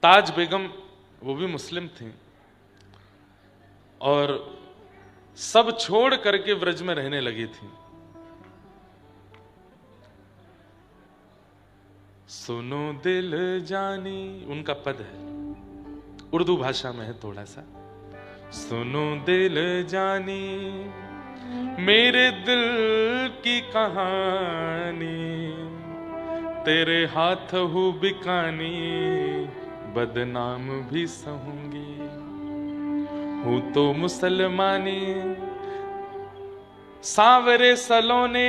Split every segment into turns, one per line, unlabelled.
ताज बेगम वो भी मुस्लिम थी और सब छोड़ करके व्रज में रहने लगी थी। सुनो दिल जानी, उनका पद है, उर्दू भाषा में है थोड़ा सा। सुनो दिल जानी मेरे दिल की कहानी, तेरे हाथ हूँ बिकानी बदनाम भी सहूंगी। हूँ तो मुसलमानी सांवरे सलोने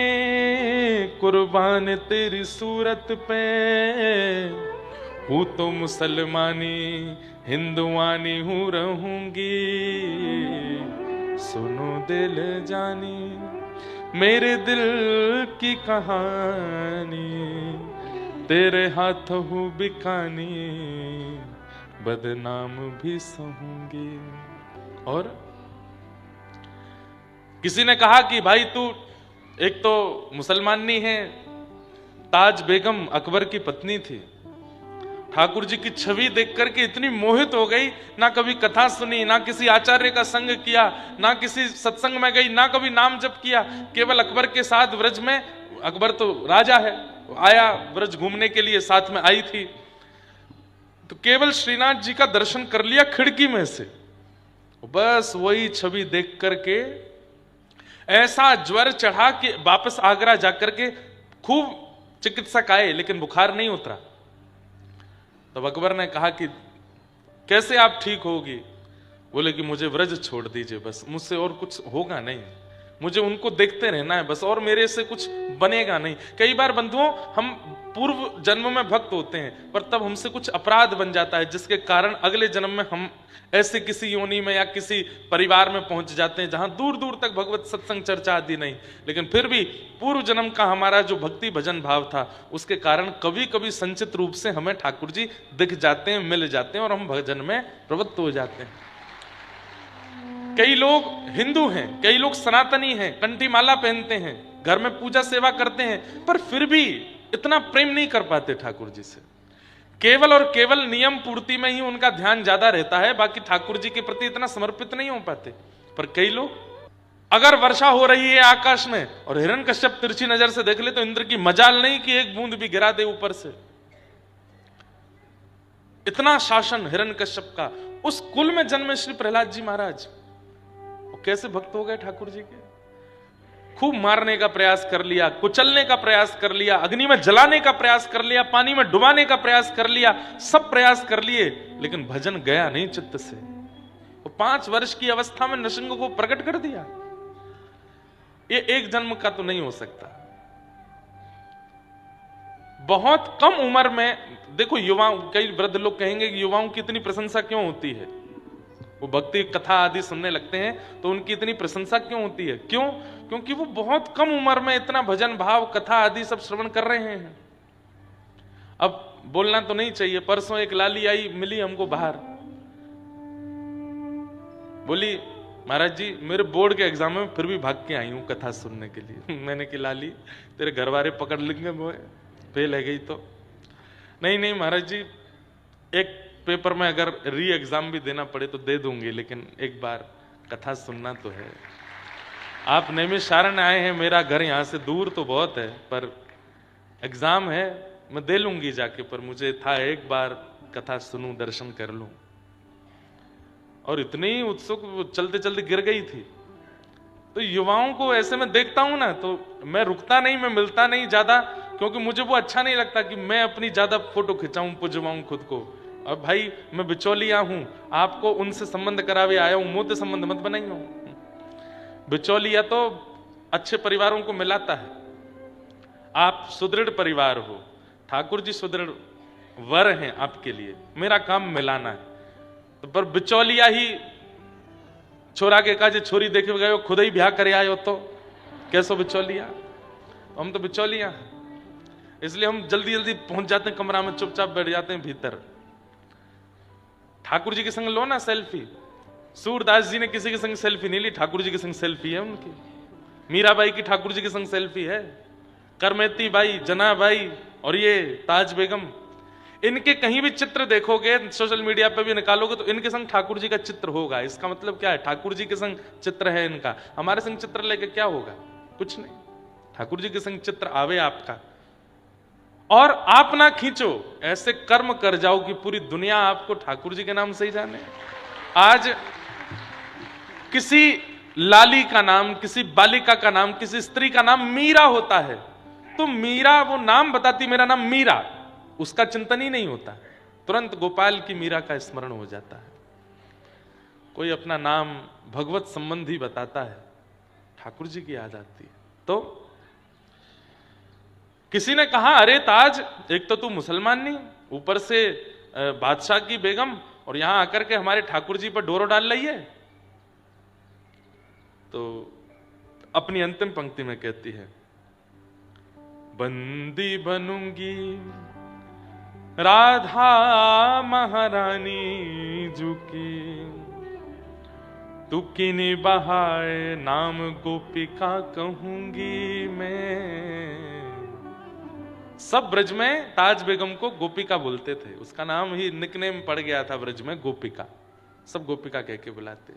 कुर्बान तेरी सूरत पे, हूँ तो मुसलमानी हिंदुआनी हूँ रहूंगी। सुनो दिल जानी मेरे दिल की कहानी, तेरे हाथ हूँ बिकानी बदनाम भी सहूंगी। और किसी ने कहा कि भाई तू एक तो मुसलमान नहीं है, ताज बेगम अकबर की पत्नी थी, ठाकुर जी की छवि देख करके इतनी मोहित हो गई, ना कभी कथा सुनी, ना किसी आचार्य का संग किया, ना किसी सत्संग में गई, ना कभी नाम जप किया, केवल अकबर के साथ व्रज में, अकबर तो राजा है, आया व्रज घूमने के लिए, साथ में आई थी, तो केवल श्रीनाथ जी का दर्शन कर लिया खिड़की में से। बस वही छवि देख करके ऐसा ज्वर चढ़ा कि वापस आगरा जाकर के खूब चिकित्सक आए लेकिन बुखार नहीं उतरा। तब अकबर ने कहा कि कैसे आप ठीक होगी? बोले कि मुझे व्रज छोड़ दीजिए, बस मुझसे और कुछ होगा नहीं, मुझे उनको देखते रहना है बस, और मेरे से कुछ बनेगा नहीं। कई बार बंधुओं हम पूर्व जन्म में भक्त होते हैं पर तब हमसे कुछ अपराध बन जाता है जिसके कारण अगले जन्म में हम ऐसे किसी योनि में या किसी परिवार में पहुंच जाते हैं जहां दूर दूर तक भगवत सत्संग चर्चा आदि नहीं, लेकिन फिर भी पूर्व जन्म का हमारा जो भक्ति भजन भाव था उसके कारण कभी कभी संचित रूप से हमें ठाकुर जी दिख जाते हैं, मिल जाते हैं और हम भजन में प्रवृत्त हो जाते हैं। कई लोग हिंदू हैं, कई लोग सनातनी हैं, कंठी माला पहनते हैं, घर में पूजा सेवा करते हैं, पर फिर भी इतना प्रेम नहीं कर पाते ठाकुर जी से। केवल और केवल नियम पूर्ति में ही उनका ध्यान ज्यादा रहता है, बाकी ठाकुर जी के प्रति इतना समर्पित नहीं हो पाते। पर कई लोग, अगर वर्षा हो रही है आकाश में और हिरण्यकश्यप तिरछी नजर से देख ले तो इंद्र की मजाल नहीं कि एक बूंद भी गिरा दे ऊपर से। इतना शासन हिरण्यकश्यप का। उस कुल में जन्मे श्री प्रहलाद जी महाराज, कैसे भक्त हो गए ठाकुर जी के। खूब मारने का प्रयास कर लिया, कुचलने का प्रयास कर लिया, अग्नि में जलाने का प्रयास कर लिया, पानी में डुबाने का प्रयास कर लिया, सब प्रयास कर लिए, लेकिन भजन गया नहीं चित्त से। तो 5 वर्ष की अवस्था में नृसिंह को प्रकट कर दिया। ये एक जन्म का तो नहीं हो सकता। बहुत कम उम्र में देखो, युवाओं, कई वृद्ध लोग कहेंगे कि युवाओं की इतनी प्रशंसा क्यों होती है, वो भक्ति कथा आदि सुनने लगते हैं तो उनकी इतनी प्रशंसा क्यों होती है? क्यों? क्योंकि वो बहुत कम उम्र में इतना भजन भाव कथा आदि सब श्रवण कर रहे हैं। अब बोलना तो नहीं चाहिए, परसों एक लाली आई, मिली हमको बाहर, बोली महाराज जी मेरे बोर्ड के एग्जाम में फिर भी भाग के आई हूं कथा सुनने के लिए। मैंने कि लाली तेरे घर वाले पकड़ लेंगे, वो फेल है गई तो। नहीं महाराज जी, एक पेपर में अगर री एग्जाम भी देना पड़े तो दे दूंगी, लेकिन एक बार कथा सुनना तो है। आप नैमिषारण्य आए हैं, मेरा घर यहां से दूर तो बहुत है, पर एग्जाम है, मैं दे लूंगी जाके, पर मुझे था एक बार कथा सुनूं, दर्शन कर लूं। और इतनी उत्सुक, चलते चलते गिर गई थी। तो युवाओं को ऐसे में देखता हूं ना तो मैं रुकता नहीं, मैं मिलता नहीं ज्यादा, क्योंकि मुझे वो अच्छा नहीं लगता कि मैं अपनी ज्यादा फोटो खिंचाऊं, पुजवाऊं खुद को। अब भाई मैं बिचौलिया हूं, आपको उनसे संबंध करावे आया हूं, मोते संबंध मत बनाइए। बिचौलिया तो अच्छे परिवारों को मिलाता है। आप सुदृढ़ परिवार हो, ठाकुर जी सुदृढ़ वर हैं आपके लिए, मेरा काम मिलाना है। तो पर बिचौलिया ही छोरा के काजे छोरी देखे गए, खुद ही ब्याह करे आयो तो कैसो बिचौलिया? हम तो बिचौलिया हैं, इसलिए हम जल्दी जल्दी पहुंच जाते हैं कमरा में, चुपचाप बैठ जाते हैं भीतर। ठाकुर जी के संग लो ना सेल्फी। सूरदास जी ने किसी के संग सेल्फी नहीं ली, ठाकुर जी के संग सेल्फी है उनकी। मीराबाई की ठाकुर जी के संग सेल्फी है, करमेती बाई, जना बाई और ये ताज बेगम, इनके कहीं भी चित्र देखोगे, सोशल मीडिया पे भी निकालोगे, तो इनके संग ठाकुर जी का चित्र होगा। इसका मतलब क्या है? ठाकुर जी के संग चित्र है इनका। हमारे संग चित्र लेके क्या होगा? कुछ नहीं। ठाकुर जी के संग चित्र आवे आपका, और आप ना खींचो, ऐसे कर्म कर जाओ कि पूरी दुनिया आपको ठाकुर जी के नाम से ही जाने। आज किसी लाली का नाम, किसी बालिका का नाम, किसी स्त्री का नाम मीरा होता है, तो मीरा वो नाम बताती, मेरा नाम मीरा, उसका चिंतन ही नहीं होता, तुरंत गोपाल की मीरा का स्मरण हो जाता है। कोई अपना नाम भगवत संबंधी बताता है, ठाकुर जी की याद आती है। तो किसी ने कहा, अरे ताज, एक तो तू मुसलमान नहीं, ऊपर से बादशाह की बेगम, और यहां आकर के हमारे ठाकुर जी पर डोरो डाल रही है। तो अपनी अंतिम पंक्ति में कहती है, बंदी बनूंगी राधा महारानी जुकी, तुकी निभाए नाम गोपिका कहूंगी मैं। सब ब्रज में ताज बेगम को गोपिका बोलते थे, उसका नाम ही निकनेम पड़ गया था ब्रज में, गोपिका। सब गोपिका कह के बुलाते।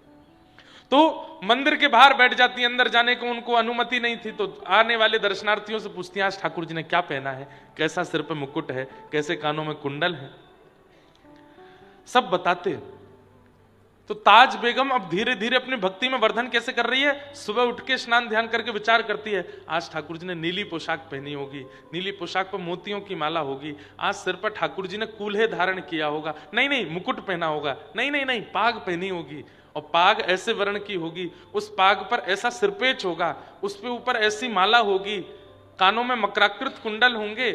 तो मंदिर के बाहर बैठ जाती, अंदर जाने को उनको अनुमति नहीं थी। तो आने वाले दर्शनार्थियों से पूछती, आज ठाकुर जी ने क्या पहना है, कैसा सिर पे मुकुट है, कैसे कानों में कुंडल है, सब बताते। तो ताज बेगम अब धीरे धीरे अपनी भक्ति में वर्धन कैसे कर रही है? सुबह उठ के स्नान ध्यान करके विचार करती है, आज ठाकुर जी ने नीली पोशाक पहनी होगी, नीली पोशाक पर मोतियों की माला होगी, आज सिर पर ठाकुर जी ने कूल्हे धारण किया होगा, नहीं मुकुट पहना होगा, नहीं पाग पहनी होगी, और पाग ऐसे वर्ण की होगी, उस पाग पर ऐसा सिरपेच होगा, उस पे ऊपर ऐसी माला होगी, कानों में मकराकृत कुंडल होंगे,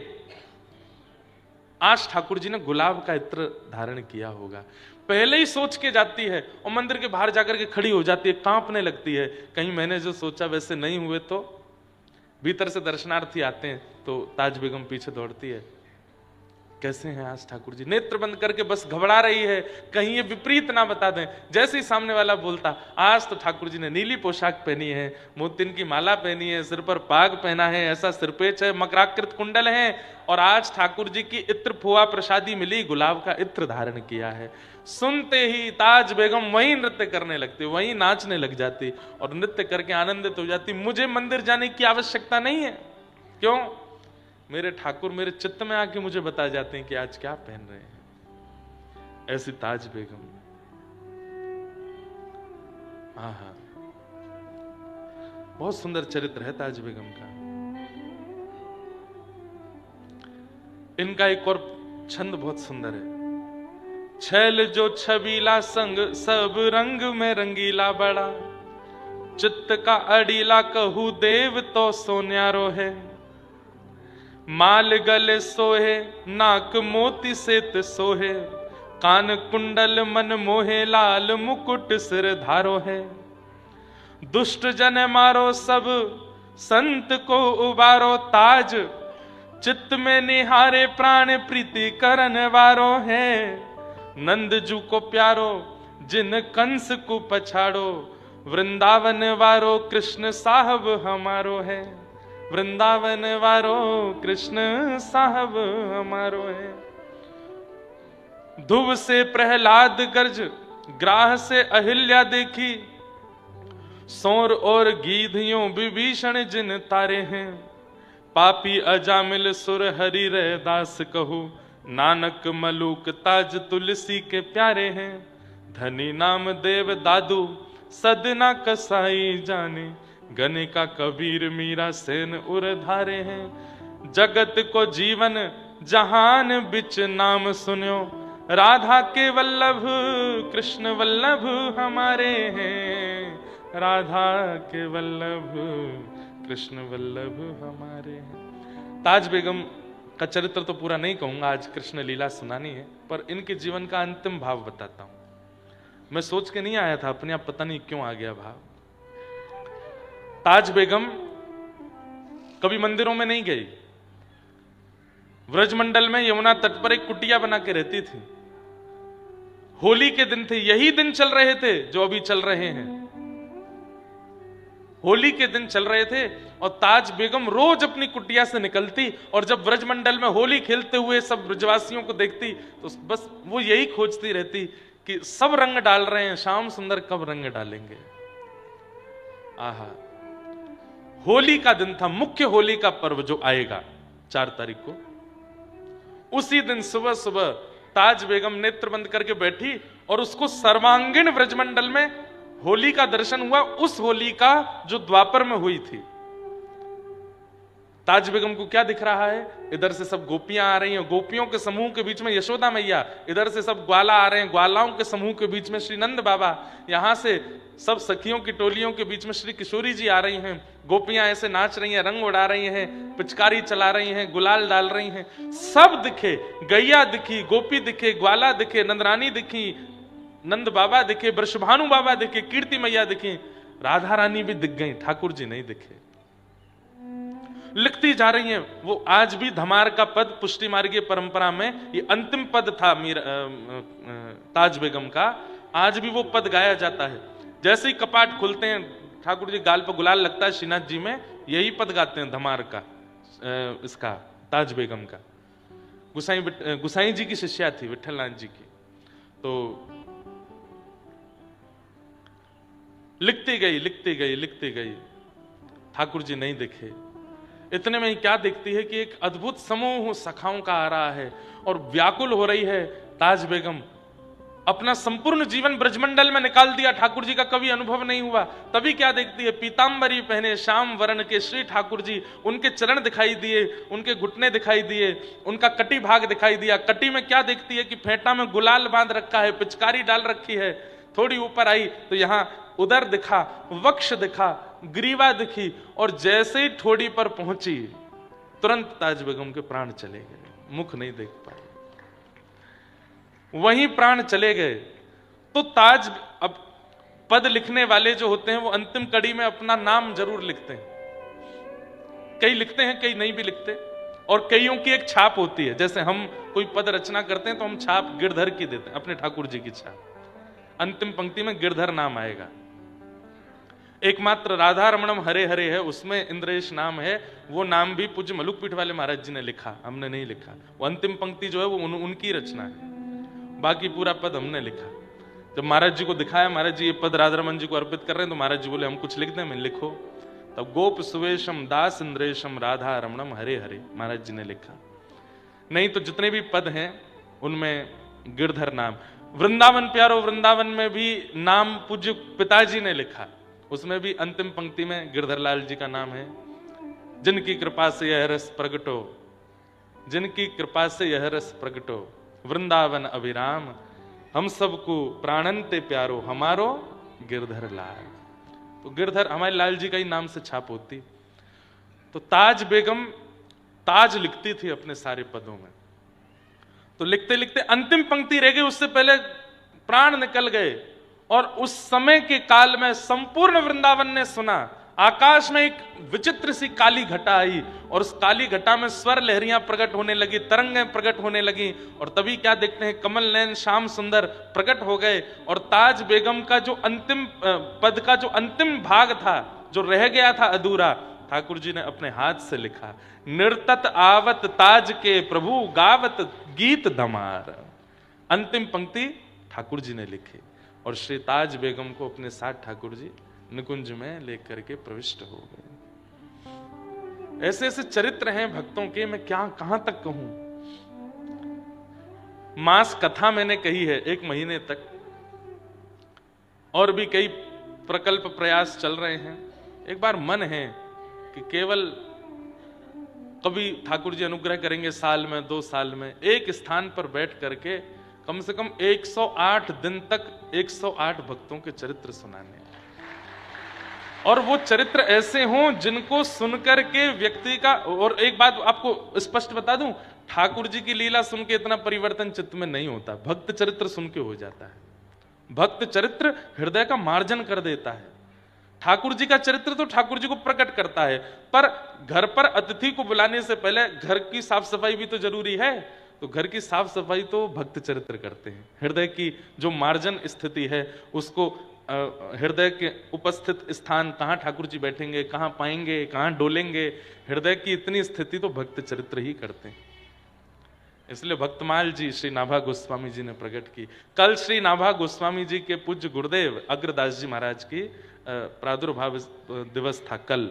आज ठाकुर जी ने गुलाब का इत्र धारण किया होगा। पहले ही सोच के जाती है और मंदिर के बाहर जाकर के खड़ी हो जाती है, कांपने लगती है, कहीं मैंने जो सोचा वैसे नहीं हुए तो। भीतर से दर्शनार्थी आते हैं तो ताज बेगम पीछे दौड़ती है, कैसे हैं आज ठाकुर जी? नेत्र बंद करके बस घबरा रही है, कहीं ये विपरीत ना बता दें। जैसे ही सामने वाला बोलता, आज तो ठाकुर जी ने नीली पोशाक पहनी है, मोतिन की माला पहनी है, सिर पर पाग पहना है, ऐसा सिरपेच है, मकराकृत कुंडल है, और आज ठाकुर जी की इत्र फुआ प्रसादी मिली, गुलाब का इत्र धारण किया है। सुनते ही ताज बेगम वहीं नृत्य करने लगती, वहीं नाचने लग जाती और नृत्य करके आनंदित हो जाती। मुझे मंदिर जाने की आवश्यकता नहीं है, क्यों? मेरे ठाकुर मेरे चित्त में आके मुझे बता जाते हैं कि आज क्या पहन रहे हैं। ऐसी ताज बेगम, हाँ, बहुत सुंदर चरित्र है ताज बेगम का। इनका एक और छंद बहुत सुंदर है, छैल जो छबीला संग सब रंग में रंगीला बड़ा, चित्त का अड़ीला कहू देव तो सोन्यारो है, माल गले सोहे नाक मोती सेत सोहे, कान कुंडल मन मोहे लाल मुकुट सिर धारो है, दुष्ट जन मारो सब संत को उबारो, ताज चित्त में निहारे प्राण प्रीति करन वारो है, नंद जू को प्यारो जिन कंस को पछाड़ो, वृंदावन वारो कृष्ण साहब हमारो है, वृंदावन वारो कृष्ण साहब हमारो है। ध्रुव से प्रहलाद गर्ज ग्राह से अहिल्या देखी, सोर और गीधियों विभीषण जिन तारे हैं, पापी अजामिल सुर हरि रे दास कहू, नानक मलूक ताज तुलसी के प्यारे हैं, धनी नाम देव दादू सदना कसाई जाने, गने का कबीर मीरा सेन उर धारे हैं, जगत को जीवन जहान बिच नाम सुन्यो, राधा के वल्लभ कृष्ण वल्लभ हमारे हैं, राधा के वल्लभ कृष्ण वल्लभ हमारे हैं। ताज बेगम का चरित्र तो पूरा नहीं कहूंगा, आज कृष्ण लीला सुनानी है, पर इनके जीवन का अंतिम भाव बताता हूं। मैं सोच के नहीं आया था, अपने आप पता नहीं क्यों आ गया भाव। ताज बेगम कभी मंदिरों में नहीं गई, व्रजमंडल में यमुना तट पर एक कुटिया बना के रहती थी। होली के दिन थे, यही दिन चल रहे थे जो अभी चल रहे हैं। होली के दिन चल रहे थे और ताज बेगम रोज अपनी कुटिया से निकलती और जब ब्रजमंडल में होली खेलते हुए सब ब्रजवासियों को देखती तो बस वो यही खोजती रहती कि सब रंग डाल रहे हैं, श्याम सुंदर कब रंग डालेंगे। आहा, होली का दिन था, मुख्य होली का पर्व जो आएगा 4 तारीख को। उसी दिन सुबह सुबह ताज बेगम नेत्र बंद करके बैठी और उसको सर्वांगीण ब्रजमंडल में होली का दर्शन हुआ, उस होली का जो द्वापर में हुई थी। ताज बेगम को क्या दिख रहा है? इधर से सब गोपियां आ रही हैं, गोपियों के समूह के बीच में यशोदा मैया, इधर से सब ग्वाला आ रहे हैं, ग्वालाओं के समूह के बीच में श्री नंद बाबा, यहां से सब सखियों की टोलियों के बीच में श्री किशोरी जी आ रही हैं, गोपियां ऐसे नाच रही हैं, रंग उड़ा रही हैं, पिचकारी चला रही हैं, गुलाल डाल रही हैं, सब दिखे, गैया दिखी, गोपी दिखे, ग्वाला दिखे, नंदरानी दिखी, नंद बाबा दिखे, वृषभानु बाबा दिखे, कीर्ति मैया दिखी, राधा रानी भी दिख गई, ठाकुर जी नहीं दिखे। लिखती जा रही हैं। वो आज भी धमार का पद पुष्टि मार्गीय परंपरा में ये अंतिम पद था ताज बेगम का, आज भी वो पद गाया जाता है। जैसे ही कपाट खुलते हैं, ठाकुर जी गाल पर गुलाल लगता है श्रीनाथ जी में, यही पद गाते हैं धमार का, इसका ताज बेगम का। गुसाई जी की शिष्या थी विठलनाथ जी की। तो लिखती गई, ठाकुर जी नहीं दिखे। इतने में ही क्या देखती है कि एक अद्भुत समूह सखाओं का आ रहा है और व्याकुल हो रही है। ताज बेगम अपना संपूर्ण जीवन ब्रजमंडल में निकाल दिया, ठाकुर जी का कभी अनुभव नहीं हुआ। तभी क्या देखती है, पीतांबरी पहने श्याम वर्ण के श्री ठाकुर जी, उनके चरण दिखाई दिए, उनके घुटने दिखाई दिए, उनका कटी भाग दिखाई दिया। कटी में क्या देखती है कि फेंटा में गुलाल बांध रखा है, पिचकारी डाल रखी है। थोड़ी ऊपर आई तो यहां उदर दिखा, वक्ष दिखा, ग्रीवा दिखी, और जैसे ही ठोड़ी पर पहुंची तुरंत ताज बेगम के प्राण चले गए, मुख नहीं देख पाए, वहीं प्राण चले गए। तो ताज, अब पद लिखने वाले जो होते हैं वो अंतिम कड़ी में अपना नाम जरूर लिखते हैं। कई लिखते हैं, कई नहीं भी लिखते, और कईयों की एक छाप होती है। जैसे हम कोई पद रचना करते हैं तो हम छाप गिरधर की देते हैं, अपने ठाकुर जी की छाप। अंतिम पंक्ति में गिरधर नाम आएगा। एकमात्र राधा रमणम हरे हरे है, उसमें इंद्रेश नाम है, वो नाम भी पूज्य मलुक पीठ वाले महाराज जी ने लिखा, हमने नहीं लिखा। वो अंतिम पंक्ति जो है वो उनकी रचना है, बाकी पूरा पद हमने लिखा। जब महाराज जी को दिखाया, महाराज जी ये पद राधा रमन जी को अर्पित कर रहे हैं, तो महाराज जी बोले हम कुछ लिख दें? मैं लिखो। तब गोप सुवेशम दास इंद्रेशम राधा रमणम हरे हरे महाराज जी ने लिखा। नहीं तो जितने भी पद हैं उनमें गिरधर नाम। वृंदावन प्यारो, वृंदावन में भी नाम पूज्य पिताजी ने लिखा, उसमें भी अंतिम पंक्ति में गिरधरलाल जी का नाम है। जिनकी कृपा से यह रस प्रगटो, जिनकी कृपा से यह रस प्रगटो, वृंदावन अभिराम, हम सबको प्राणंते प्यारो, हमारो गिरधर लाल। तो गिरधर हमारे लाल जी का ही नाम से छाप होती। तो ताज बेगम ताज लिखती थी अपने सारे पदों में। तो लिखते लिखते अंतिम पंक्ति रह गई, उससे पहले प्राण निकल गए। और उस समय के काल में संपूर्ण वृंदावन ने सुना, आकाश में एक विचित्र सी काली घटा आई और उस काली घटा में स्वर लहरियां प्रकट होने लगी, तरंगें प्रकट होने लगी। और तभी क्या देखते हैं, कमल नयन श्याम सुंदर प्रकट हो गए। और ताज बेगम का जो अंतिम पद का जो अंतिम भाग था, जो रह गया था अधूरा, ठाकुर जी ने अपने हाथ से लिखा, निर्तत आवत ताज के प्रभु गावत गीत धमार। अंतिम पंक्ति ठाकुर जी ने लिखी और श्री ताज बेगम को अपने साथ ठाकुर जी निकुंज में लेकर के प्रविष्ट हो गए। ऐसे ऐसे चरित्र हैं भक्तों के, मैं क्या कहां तक कहूं। मास कथा मैंने कही है 1 महीने तक, और भी कई प्रकल्प प्रयास चल रहे हैं। एक बार मन है कि केवल कभी ठाकुर जी अनुग्रह करेंगे, साल में 2 साल में एक स्थान पर बैठ करके कम से कम 108 दिन तक 108 भक्तों के चरित्र सुनाने, और वो चरित्र ऐसे हों जिनको सुनकर के व्यक्ति का। और एक बात आपको स्पष्ट बता दूं, ठाकुर जी की लीला सुन के इतना परिवर्तन चित्त में नहीं होता, भक्त चरित्र सुन के हो जाता है। भक्त चरित्र हृदय का मार्जन कर देता है। ठाकुर जी का चरित्र तो ठाकुर जी को प्रकट करता है, पर घर पर अतिथि को बुलाने से पहले घर की साफ सफाई भी तो जरूरी है। तो घर की साफ सफाई तो भक्त चरित्र करते हैं। हृदय की जो मार्जन स्थिति है उसको हृदय के उपस्थित स्थान कहाँ ठाकुर जी बैठेंगे, कहाँ पाएंगे, कहाँ डोलेंगे, हृदय की इतनी स्थिति तो भक्त चरित्र ही करते हैं। इसलिए भक्तमाल जी श्री नाभा गोस्वामी जी ने प्रकट की। कल श्री नाभा गोस्वामी जी के पूज्य गुरुदेव अग्रदास जी महाराज की प्रादुर्भाव दिवस था कल।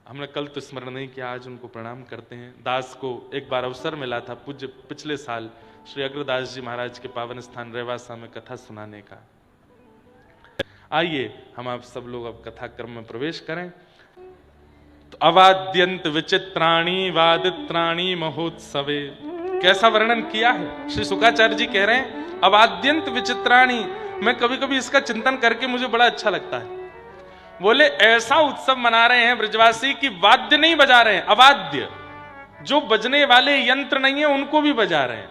हमने कल तो स्मरण नहीं किया, आज उनको प्रणाम करते हैं। दास को एक बार अवसर मिला था पूज्य पिछले साल श्री अग्रदास जी महाराज के पावन स्थान रेवासा में कथा सुनाने का। आइए हम आप सब लोग अब कथा क्रम में प्रवेश करें। तो अवाद्यंत विचित्राणी वादित्राणी महोत्सवे, कैसा वर्णन किया है श्री शुकाचार्य जी कह रहे हैं अवाद्यंत विचित्राणी। मैं कभी कभी इसका चिंतन करके मुझे बड़ा अच्छा लगता है। बोले ऐसा उत्सव मना रहे हैं ब्रजवासी कि वाद्य नहीं बजा रहे हैं, अवाद्य, जो बजने वाले यंत्र नहीं है उनको भी बजा रहे हैं।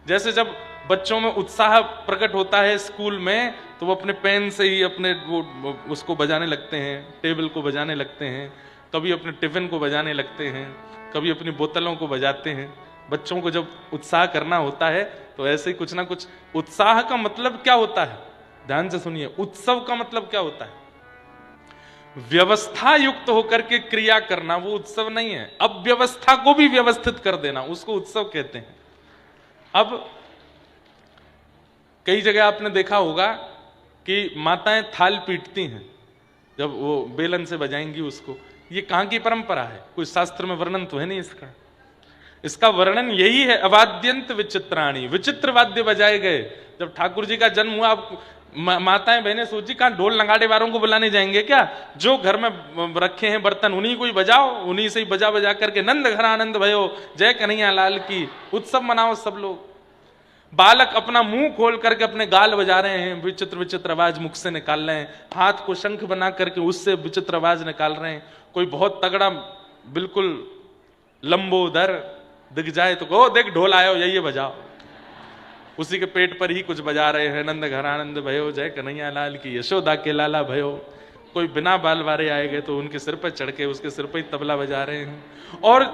जैसे जब बच्चों में उत्साह प्रकट होता है स्कूल में, तो वो अपने पेन से ही अपने वो उसको बजाने लगते हैं, टेबल को बजाने लगते हैं, कभी अपने टिफिन को बजाने लगते हैं, कभी अपनी बोतलों को बजाते हैं। बच्चों को जब उत्साह करना होता है तो ऐसे ही कुछ ना कुछ। उत्साह का मतलब क्या होता है, ध्यान से सुनिए, उत्सव का मतलब क्या होता है? व्यवस्था युक्त होकर के क्रिया करना, वो उत्सव नहीं है। अब व्यवस्था को भी व्यवस्थित कर देना, उसको उत्सव कहते हैं। अब कई जगह आपने देखा होगा कि माताएं थाल पीटती हैं, जब वो बेलन से बजाएंगी उसको। ये कहां की परंपरा है? कोई शास्त्र में वर्णन तो है नहीं इसका। इसका वर्णन यही है, अवाद्यंत विचित्राणी, विचित्र वाद्य बजाए गए। जब ठाकुर जी का जन्म हुआ, माताएं बहनें सोची कहां ढोल नगाड़े वालों को बुलाने जाएंगे क्या? जो घर में रखे हैं बर्तन उन्हीं को ही बजाओ, उन्हीं से ही बजा बजा करके नंद घर आनंद भयो, जय कन्हैया लाल की, उत्सव मनाओ सब लोग। बालक अपना मुंह खोल करके अपने गाल बजा रहे हैं, विचित्र विचित्र आवाज मुख से निकाल रहे हैं, हाथ को शंख बना करके उससे विचित्र आवाज निकाल रहे हैं। कोई बहुत तगड़ा बिल्कुल लंबोदर दिख जाए तो कहो देख ढोल आयो, यही बजाओ। उसी के पेट पर ही कुछ बजा रहे हैं, नंद घर आनंद भयो, जय कन्हैया लाल की, यशोदा के लाला भयो। कोई बिना बाल वारे आए गए तो उनके सिर पर चढ़ के उसके सिर पर ही तबला बजा रहे हैं। और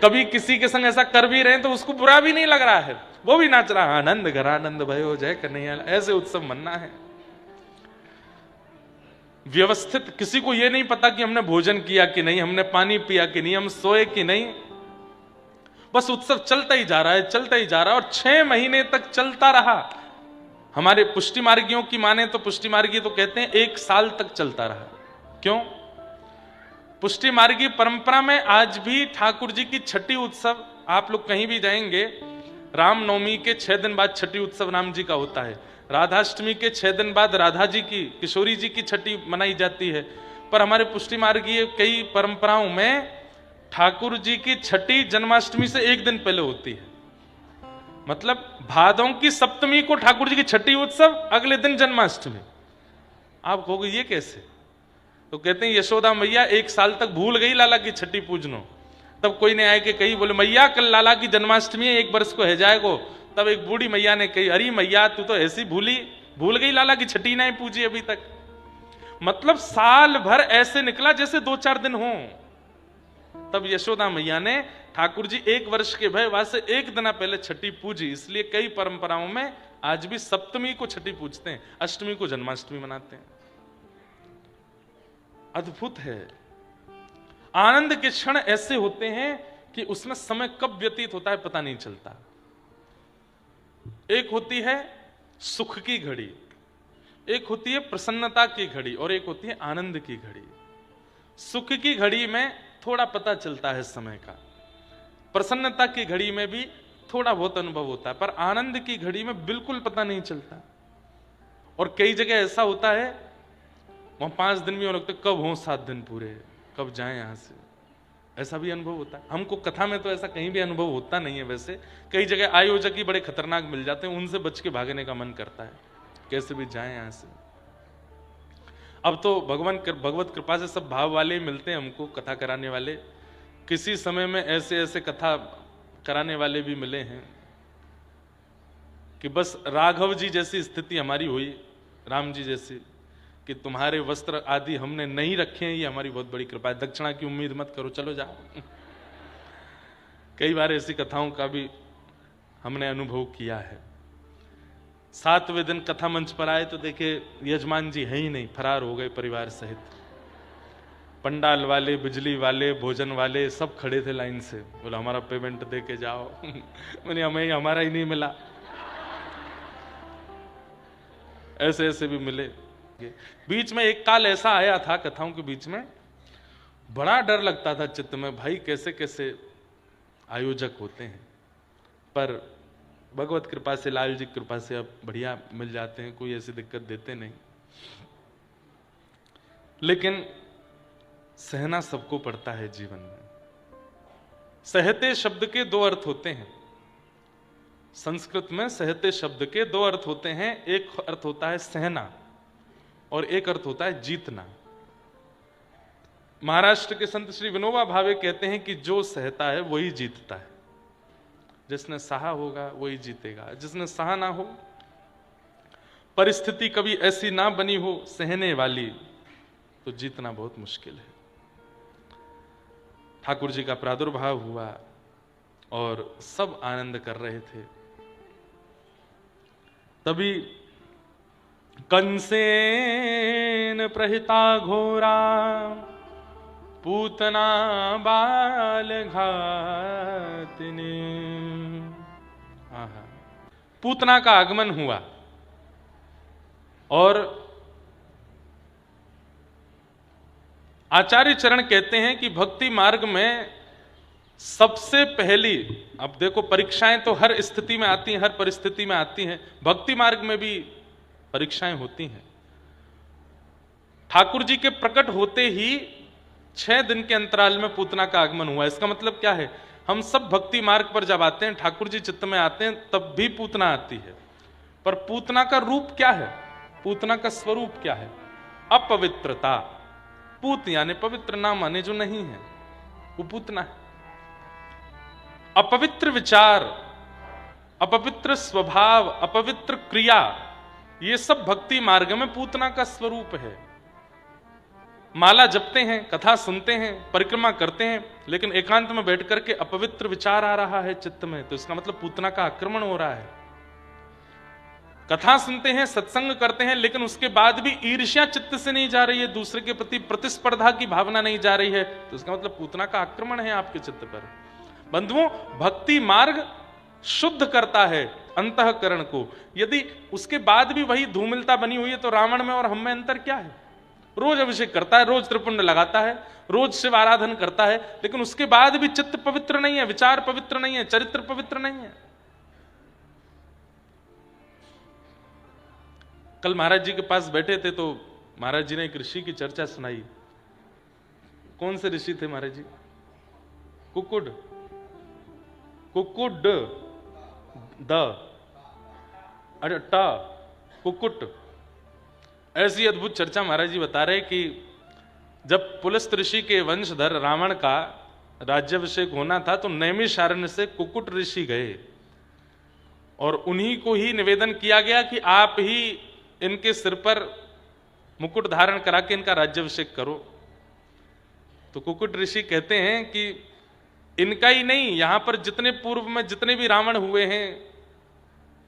कभी किसी के संग ऐसा कर भी रहे हैं तो उसको बुरा भी नहीं लग रहा है, वो भी नाच रहा है, आनंद घर आनंद भयो, जय कन्हैया। ऐसे उत्सव मनना है व्यवस्थित। किसी को यह नहीं पता कि हमने भोजन किया कि नहीं, हमने पानी पिया कि नहीं, हम सोए कि नहीं, बस उत्सव चलता ही जा रहा है, चलता ही जा रहा है। और 6 महीने तक चलता रहा। हमारे पुष्टि मार्गियों की माने तो पुष्टि मार्गी तो कहते हैं 1 साल तक चलता रहा। क्यों? पुष्टि मार्गी परंपरा में आज भी ठाकुर जी की छठी उत्सव, आप लोग कहीं भी जाएंगे, रामनवमी के 6 दिन बाद छठी उत्सव राम जी का होता है। राधाष्टमी के 6 दिन बाद राधा जी की, किशोरी जी की छठी मनाई जाती है। पर हमारे पुष्टि मार्गी कई परंपराओं में ठाकुर जी की छठी जन्माष्टमी से 1 दिन पहले होती है। मतलब भादों की सप्तमी को ठाकुर जी की छठी उत्सव, अगले दिन जन्माष्टमी। आप कहोगे ये कैसे? तो कहते हैं यशोदा मैया 1 साल तक भूल गई लाला की छठी पूजनो। तब कोई ने आए कि कही, बोले मैया कल लाला की जन्माष्टमी है, 1 वर्ष को है जाएगो। तब एक बूढ़ी मैया ने कही, अरे मैया तू तो ऐसी भूल गई लाला की छठी नहीं पूजी अभी तक। मतलब साल भर ऐसे निकला जैसे 2-4 दिन हो। तब यशोदा मैया ने ठाकुर जी 1 वर्ष के भय वासे 1 दिन पहले छठी पूजी। इसलिए कई परंपराओं में आज भी सप्तमी को छठी पूजते हैं, अष्टमी को जन्माष्टमी मनाते हैं। अद्भुत है। आनंद के क्षण ऐसे होते हैं कि उसमें समय कब व्यतीत होता है पता नहीं चलता। एक होती है सुख की घड़ी, एक होती है प्रसन्नता की घड़ी, और एक होती है आनंद की घड़ी। सुख की घड़ी में थोड़ा पता चलता है समय का, प्रसन्नता की घड़ी में भी थोड़ा बहुत अनुभव होता है, पर आनंद की घड़ी में बिल्कुल पता नहीं चलता। और कई जगह ऐसा होता है वहां 5 दिन भी हो लगता, कब हो 7 दिन पूरे, कब जाएं यहां से, ऐसा भी अनुभव होता है। हमको कथा में तो ऐसा कहीं भी अनुभव होता नहीं है। वैसे कई जगह आयोजक ही बड़े खतरनाक मिल जाते हैं, उनसे बच के भागने का मन करता है, कैसे भी जाएं यहां से। अब तो भगवत कृपा से सब भाव वाले ही मिलते हैं हमको, कथा कराने वाले। किसी समय में ऐसे ऐसे कथा कराने वाले भी मिले हैं कि बस राघव जी जैसी स्थिति हमारी हुई, राम जी जैसी, कि तुम्हारे वस्त्र आदि हमने नहीं रखे हैं, ये हमारी बहुत बड़ी कृपा है, दक्षिणा की उम्मीद मत करो, चलो जाओ। कई बार ऐसी कथाओं का भी हमने अनुभव किया है। 7वें दिन कथा मंच पर आए तो देखे यजमान जी है ही नहीं, फरार हो गए परिवार सहित। पंडाल वाले, बिजली वाले, भोजन वाले सब खड़े थे लाइन से। बोला हमारा पेमेंट दे के जाओ। मैंने हमें हमारा ही नहीं मिला। ऐसे ऐसे भी मिले। बीच में एक काल ऐसा आया था कथाओं के बीच में, बड़ा डर लगता था चित्त में, भाई कैसे कैसे आयोजक होते हैं। पर भगवत कृपा से, लाल जी कृपा से अब बढ़िया मिल जाते हैं, कोई ऐसी दिक्कत देते नहीं। लेकिन सहना सबको पड़ता है जीवन में। सहते शब्द के दो अर्थ होते हैं संस्कृत में। सहते शब्द के दो अर्थ होते हैं, एक अर्थ होता है सहना और एक अर्थ होता है जीतना। महाराष्ट्र के संत श्री विनोबा भावे कहते हैं कि जो सहता है वही जीतता है। जिसने सहा होगा वही जीतेगा, जिसने सहा ना हो, परिस्थिति कभी ऐसी ना बनी हो सहने वाली, तो जीतना बहुत मुश्किल है। ठाकुर जी का प्रादुर्भाव हुआ और सब आनंद कर रहे थे। तभी कंसेन प्रहिता घोरा पूतना बाल घातिनी। पूतना का आगमन हुआ और आचार्य चरण कहते हैं कि भक्ति मार्ग में सबसे पहली, अब देखो परीक्षाएं तो हर स्थिति में आती हैं, हर परिस्थिति में आती हैं, भक्ति मार्ग में भी परीक्षाएं होती हैं। ठाकुर जी के प्रकट होते ही 6 दिन के अंतराल में पूतना का आगमन हुआ। इसका मतलब क्या है, हम सब भक्ति मार्ग पर जब आते हैं, ठाकुर जी चित्त में आते हैं, तब भी पूतना आती है। पर पूतना का रूप क्या है, पूतना का स्वरूप क्या है? अपवित्रता। पूत यानी पवित्र, ना माने जो नहीं है वो पूतना है। अपवित्र विचार, अपवित्र स्वभाव, अपवित्र क्रिया, ये सब भक्ति मार्ग में पूतना का स्वरूप है। माला जपते हैं, कथा सुनते हैं, परिक्रमा करते हैं, लेकिन एकांत में बैठ करके अपवित्र विचार आ रहा है चित्त में, तो इसका मतलब पूतना का आक्रमण हो रहा है। कथा सुनते हैं, सत्संग करते हैं, लेकिन उसके बाद भी ईर्ष्या चित्त से नहीं जा रही है, दूसरे के प्रति प्रतिस्पर्धा की भावना नहीं जा रही है, तो इसका मतलब पूतना का आक्रमण है आपके चित्त पर। बंधुओं, भक्ति मार्ग शुद्ध करता है अंतःकरण को। यदि उसके बाद भी वही धूमिलता बनी हुई है, तो रावण में और हम में अंतर क्या है? रोज अभिषेक करता है, रोज त्रिपुंड लगाता है, रोज शिव आराधन करता है, लेकिन उसके बाद भी चित्त पवित्र नहीं है, विचार पवित्र नहीं है, चरित्र पवित्र नहीं है। कल महाराज जी के पास बैठे थे तो महाराज जी ने एक ऋषि की चर्चा सुनाई। कौन से ऋषि थे महाराज जी? कुकुड, कुकुड द, अरे टा, कुकुट। ऐसी अद्भुत चर्चा महाराज जी बता रहे कि जब पुलस्त ऋषि के वंशधर रावण का राज्याभिषेक होना था, तो नैमिषारण्य से कुकुट ऋषि गए और उन्हीं को ही निवेदन किया गया कि आप ही इनके सिर पर मुकुट धारण करा के इनका राज्याभिषेक करो। तो कुकुट ऋषि कहते हैं कि इनका ही नहीं, यहां पर जितने पूर्व में जितने भी रावण हुए हैं,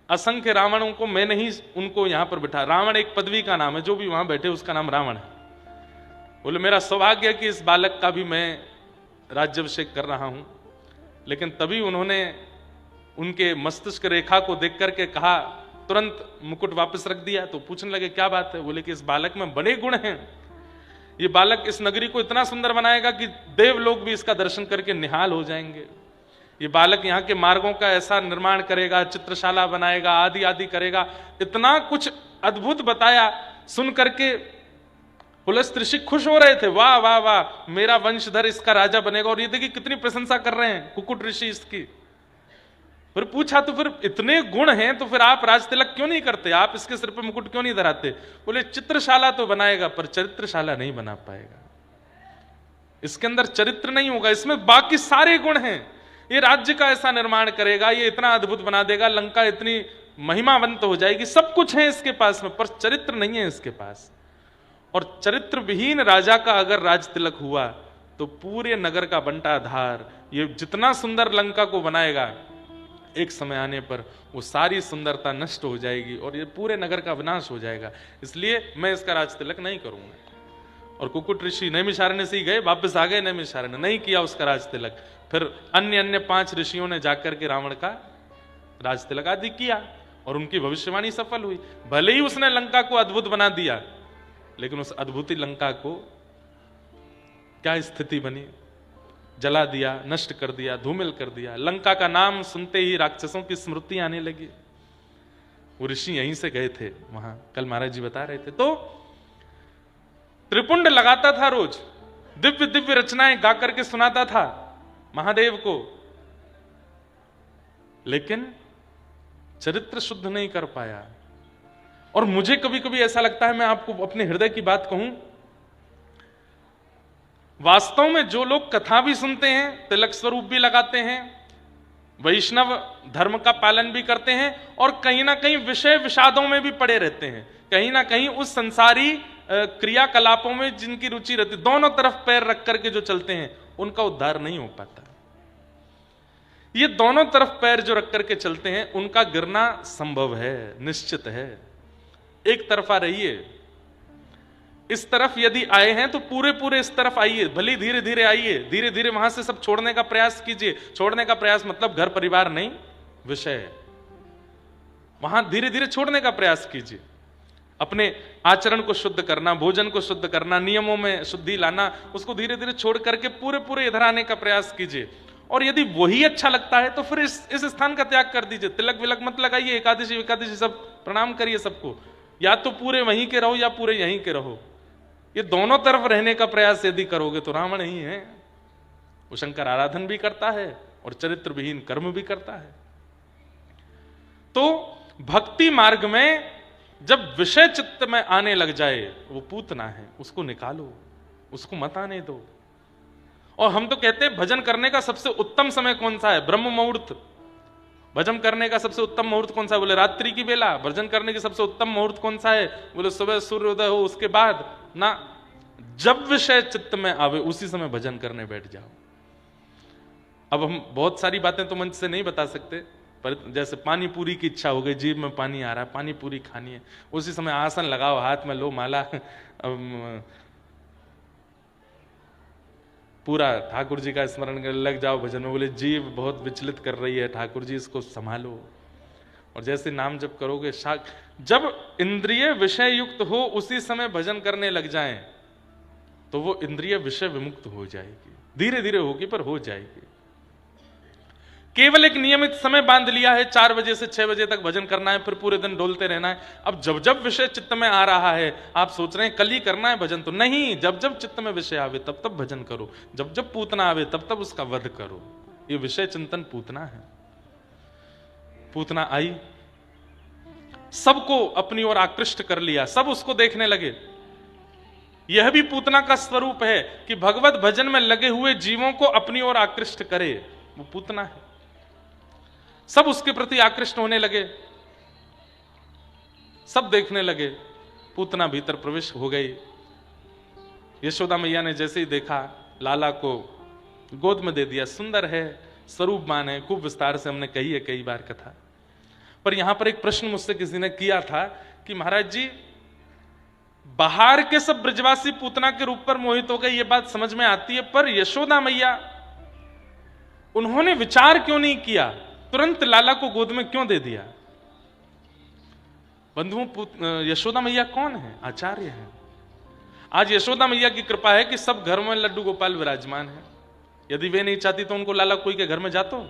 असंख्य रावणों को मैंने ही उनको यहां पर बिठा। रावण एक पदवी का नाम है, जो भी वहां बैठे उसका नाम रावण है। बोले मेरा सौभाग्य है कि इस बालक का भी मैं राज्याभिषेक कर रहा हूं। लेकिन तभी उन्होंने उनके मस्तिष्क रेखा को देख करके कहा, तुरंत मुकुट वापस रख दिया। तो पूछने लगे क्या बात है? बोले कि इस बालक में बड़े गुण हैं, ये बालक इस नगरी को इतना सुंदर बनाएगा कि देव लोग भी इसका दर्शन करके निहाल हो जाएंगे। ये बालक यहाँ के मार्गों का ऐसा निर्माण करेगा, चित्रशाला बनाएगा, आदि आदि करेगा। इतना कुछ अद्भुत बताया। सुन करके पुलस्त ऋषि खुश हो रहे थे, वाह वाह वाह, मेरा वंशधर इसका राजा बनेगा। और ये देखिए कितनी प्रशंसा कर रहे हैं कुकुट ऋषि इसकी। फिर पूछा तो फिर इतने गुण हैं तो फिर आप राज तिलक क्यों नहीं करते, आप इसके सिर पे मुकुट क्यों नहीं धराते? बोले चित्रशाला तो बनाएगा पर चरित्रशाला नहीं बना पाएगा, इसके अंदर चरित्र नहीं होगा, इसमें बाकी सारे गुण हैं। ये राज्य का ऐसा निर्माण करेगा, ये इतना अद्भुत बना देगा, लंका इतनी महिमावंत हो जाएगी, सब कुछ है इसके पास में, पर चरित्र नहीं है इसके पास। और चरित्र विहीन राजा का अगर राज तिलक हुआ तो पूरे नगर का बंटाधार, ये जितना सुंदर लंका को बनाएगा, एक समय आने पर वो सारी सुंदरता नष्ट हो जाएगी और ये पूरे नगर का विनाश हो जाएगा, इसलिए मैं इसका राज तिलक नहीं करूंगा। और कुकुट ऋषि नैमिषारण्य से ही गए, वापस आ गए नैमिषारण्य, नहीं किया उसका राज तिलक। फिर अन्य 5 ऋषियों ने जाकर के रावण का राज तिलक आदि किया और उनकी भविष्यवाणी सफल हुई। भले ही उसने लंका को अद्भुत बना दिया, लेकिन उस अद्भुत लंका को क्या स्थिति बनी, जला दिया, नष्ट कर दिया, धूमिल कर दिया। लंका का नाम सुनते ही राक्षसों की स्मृति आने लगी। वो ऋषि यहीं से गए थे वहां, कल महाराज जी बता रहे थे। तो त्रिपुंड लगाता था रोज, दिव्य दिव्य रचनाएं गा करके सुनाता था महादेव को, लेकिन चरित्र शुद्ध नहीं कर पाया। और मुझे कभी कभी ऐसा लगता है, मैं आपको अपने हृदय की बात कहूं, वास्तव में जो लोग कथा भी सुनते हैं, तिलक स्वरूप भी लगाते हैं, वैष्णव धर्म का पालन भी करते हैं और कहीं ना कहीं विषय विषादों में भी पड़े रहते हैं, कहीं ना कहीं उस संसारी क्रियाकलापों में जिनकी रुचि रहती, दोनों तरफ पैर रख करके जो चलते हैं, उनका उद्धार नहीं हो पाता। ये दोनों तरफ पैर जो रख करके चलते हैं, उनका गिरना संभव है, निश्चित है। एक तरफा रहिए, इस तरफ यदि आए हैं तो पूरे पूरे इस तरफ आइए, भले धीरे धीरे आइए, धीरे धीरे वहां से सब छोड़ने का प्रयास कीजिए। छोड़ने का प्रयास मतलब घर परिवार नहीं, विषय, वहां धीरे धीरे छोड़ने का प्रयास कीजिए। अपने आचरण को शुद्ध करना, भोजन को शुद्ध करना, नियमों में शुद्धि लाना, उसको धीरे धीरे छोड़ करके पूरे पूरे इधर आने का प्रयास कीजिए। और यदि वही अच्छा लगता है तो फिर इस स्थान का त्याग कर दीजिए। तिलक विलक मत लगाइए, एकादशी एकादशी सब प्रणाम करिए सबको, या तो पूरे वहीं के रहो या पूरे यहीं के रहो। ये दोनों तरफ रहने का प्रयास यदि करोगे तो रावण ही है। वो शंकर आराधन भी करता है और चरित्र विहीन कर्म भी करता है। तो भक्ति मार्ग में जब विषय चित्त में आने लग जाए, वो पूतना है, उसको निकालो, उसको मत आने दो। और हम तो कहते हैं भजन करने का सबसे उत्तम समय कौन सा है? ब्रह्म मुहूर्त। भजन करने का सबसे उत्तम मुहूर्त कौन सा है? बोले रात्रि की बेला। भजन करने की सबसे उत्तम मुहूर्त कौन सा है? बोले सुबह सूर्योदय हो उसके बाद ना। जब विषय चित्त में आवे उसी समय भजन करने बैठ जाओ। अब हम बहुत सारी बातें तो मंच से नहीं बता सकते, पर जैसे पानी पूरी की इच्छा हो गई, जीभ में पानी आ रहा है, पानी पूरी खानी है, उसी समय आसन लगाओ, हाथ में लो माला, पूरा ठाकुर जी का स्मरण कर लग जाओ भजन में। बोले जीभ बहुत विचलित कर रही है, ठाकुर जी इसको संभालो। और जैसे नाम जब करोगे, जब इंद्रिय विषय युक्त हो उसी समय भजन करने लग जाएं, तो वो इंद्रिय विषय विमुक्त हो जाएगी। धीरे धीरे होगी पर हो जाएगी। केवल एक नियमित समय बांध लिया है, 4 बजे से 6 बजे तक भजन करना है, फिर पूरे दिन डोलते रहना है। अब जब जब विषय चित्त में आ रहा है, आप सोच रहे हैं कल ही करना है भजन, तो नहीं, जब जब चित्त में विषय आवे तब तब भजन करो, जब जब पूतना आवे तब तब उसका वध करो। ये विषय चिंतन पूतना है। पूतना आई, सबको अपनी ओर आकृष्ट कर लिया, सब उसको देखने लगे। यह भी पूतना का स्वरूप है कि भगवत भजन में लगे हुए जीवों को अपनी ओर आकृष्ट करे, वो पूतना है। सब उसके प्रति आकृष्ट होने लगे, सब देखने लगे। पूतना भीतर प्रवेश हो गई। यशोदा मैया ने जैसे ही देखा, लाला को गोद में दे दिया। सुंदर है, स्वरूपमान है, खूब विस्तार से हमने कही है कई बार कथा। पर यहां पर एक प्रश्न मुझसे किसी ने किया था कि महाराज जी, बाहर के सब ब्रजवासी पूतना के रूप पर मोहित हो गए, ये बात समझ में आती है, पर यशोदा मैया, उन्होंने विचार क्यों नहीं किया, तुरंत लाला को गोद में क्यों दे दिया? बंधुओं, यशोदा मैया कौन है? आचार्य है। आज यशोदा मैया की कृपा है कि सब घर में लड्डू गोपाल विराजमान है। यदि वे नहीं चाहती तो उनको लाला कोई के घर में जातो।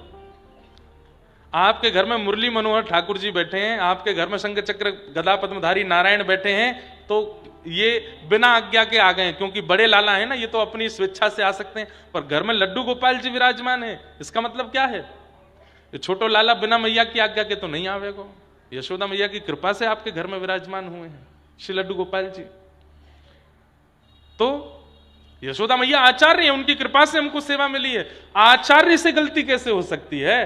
आपके घर में मुरली मनोहर ठाकुर जी बैठे हैं, आपके घर में शंख चक्र गदा पद्मधारी नारायण बैठे हैं, तो ये बिना आज्ञा के आ गए, क्योंकि बड़े लाला है ना, ये तो अपनी स्वेच्छा से आ सकते हैं। पर घर में लड्डू गोपाल जी विराजमान है, इसका मतलब क्या है? ये छोटो लाला बिना मैया की आज्ञा के तो नहीं आवेगो। यशोदा मैया की कृपा से आपके घर में विराजमान हुए हैं श्री लड्डू गोपाल जी। तो यशोदा मैया आचार्य है, उनकी कृपा से हमको सेवा मिली है। आचार्य से गलती कैसे हो सकती है?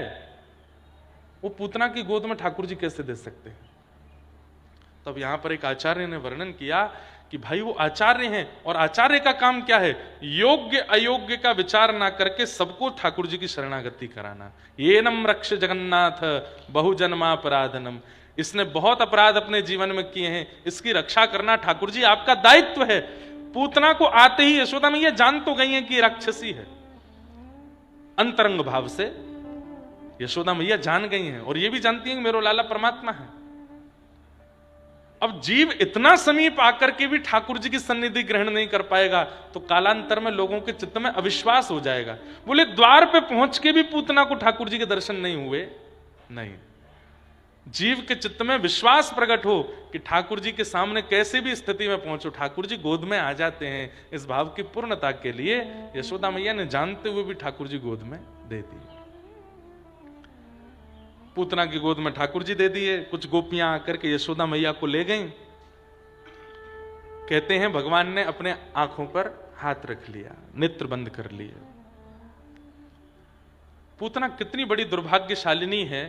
वो पूतना की गोद में ठाकुर जी कैसे दे सकते हैं? तब यहां पर एक आचार्य ने वर्णन किया कि भाई वो आचार्य हैं, और आचार्य का काम क्या है? योग्य अयोग्य का विचार ना करके सबको ठाकुर जी की शरणागति कराना। ये नम रक्ष जगन्नाथ बहुजन्मापराधनम, इसने बहुत अपराध अपने जीवन में किए हैं, इसकी रक्षा करना ठाकुर जी आपका दायित्व है। पूतना को आते ही यशोदा मैया जान तो गई है कि राक्षसी है, अंतरंग भाव से यशोदा मैया जान गई हैं, और ये भी जानती हैं कि मेरो लाला परमात्मा है। अब जीव इतना समीप आकर के भी ठाकुर जी की सन्निधि ग्रहण नहीं कर पाएगा तो कालांतर में लोगों के चित्त में अविश्वास हो जाएगा। बोले द्वार पे पहुंच के भी पूतना को ठाकुर जी के दर्शन नहीं हुए। नहीं, जीव के चित्त में विश्वास प्रकट हो कि ठाकुर जी के सामने कैसे भी स्थिति में पहुंचो ठाकुर जी गोद में आ जाते हैं। इस भाव की पूर्णता के लिए यशोदा मैया ने जानते हुए भी ठाकुर जी गोद में दे दिए। पूतना की गोद में ठाकुर जी दे दिए। कुछ गोपियां आकर के यशोदा मैया को ले गईं। कहते हैं भगवान ने अपने आंखों पर हाथ रख लिया, नेत्र बंद कर लिए। पूतना कितनी बड़ी दुर्भाग्यशालिनी है,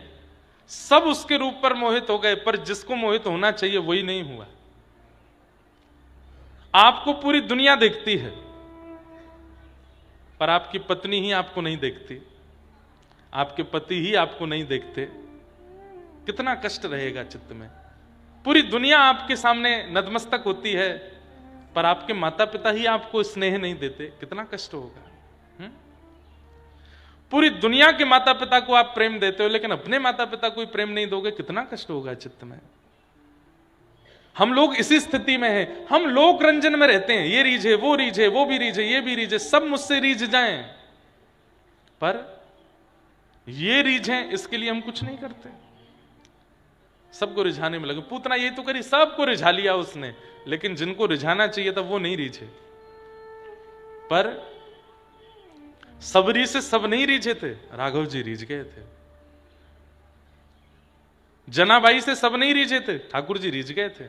सब उसके रूप पर मोहित हो गए, पर जिसको मोहित होना चाहिए वही नहीं हुआ। आपको पूरी दुनिया देखती है, पर आपकी पत्नी ही आपको नहीं देखती, आपके पति ही आपको नहीं देखते। कितना कष्ट रहेगा चित्त में। पूरी दुनिया आपके सामने नतमस्तक होती है, पर आपके माता पिता ही आपको स्नेह नहीं देते, कितना कष्ट होगा। पूरी दुनिया के माता पिता को आप प्रेम देते हो, लेकिन अपने माता पिता को प्रेम नहीं दोगे, कितना कष्ट होगा चित्त में। हम लोग इसी स्थिति में हैं, हम लोक रंजन में रहते हैं, ये रीझे वो रीझे, वो भी रीझे ये भी रीझे, सब मुझसे रीझ जाएं, पर ये रीझे इसके लिए हम कुछ नहीं करते, सबको रिझाने में लगे। पूतना ये तो करी, सबको रिझा लिया उसने, लेकिन जिनको रिझाना चाहिए था वो नहीं रीझे। पर सबरी से सब नहीं रीझे थे, राघव जी रीझ गए थे। जनाबाई से सब नहीं रीझे थे, ठाकुर जी रीझ गए थे।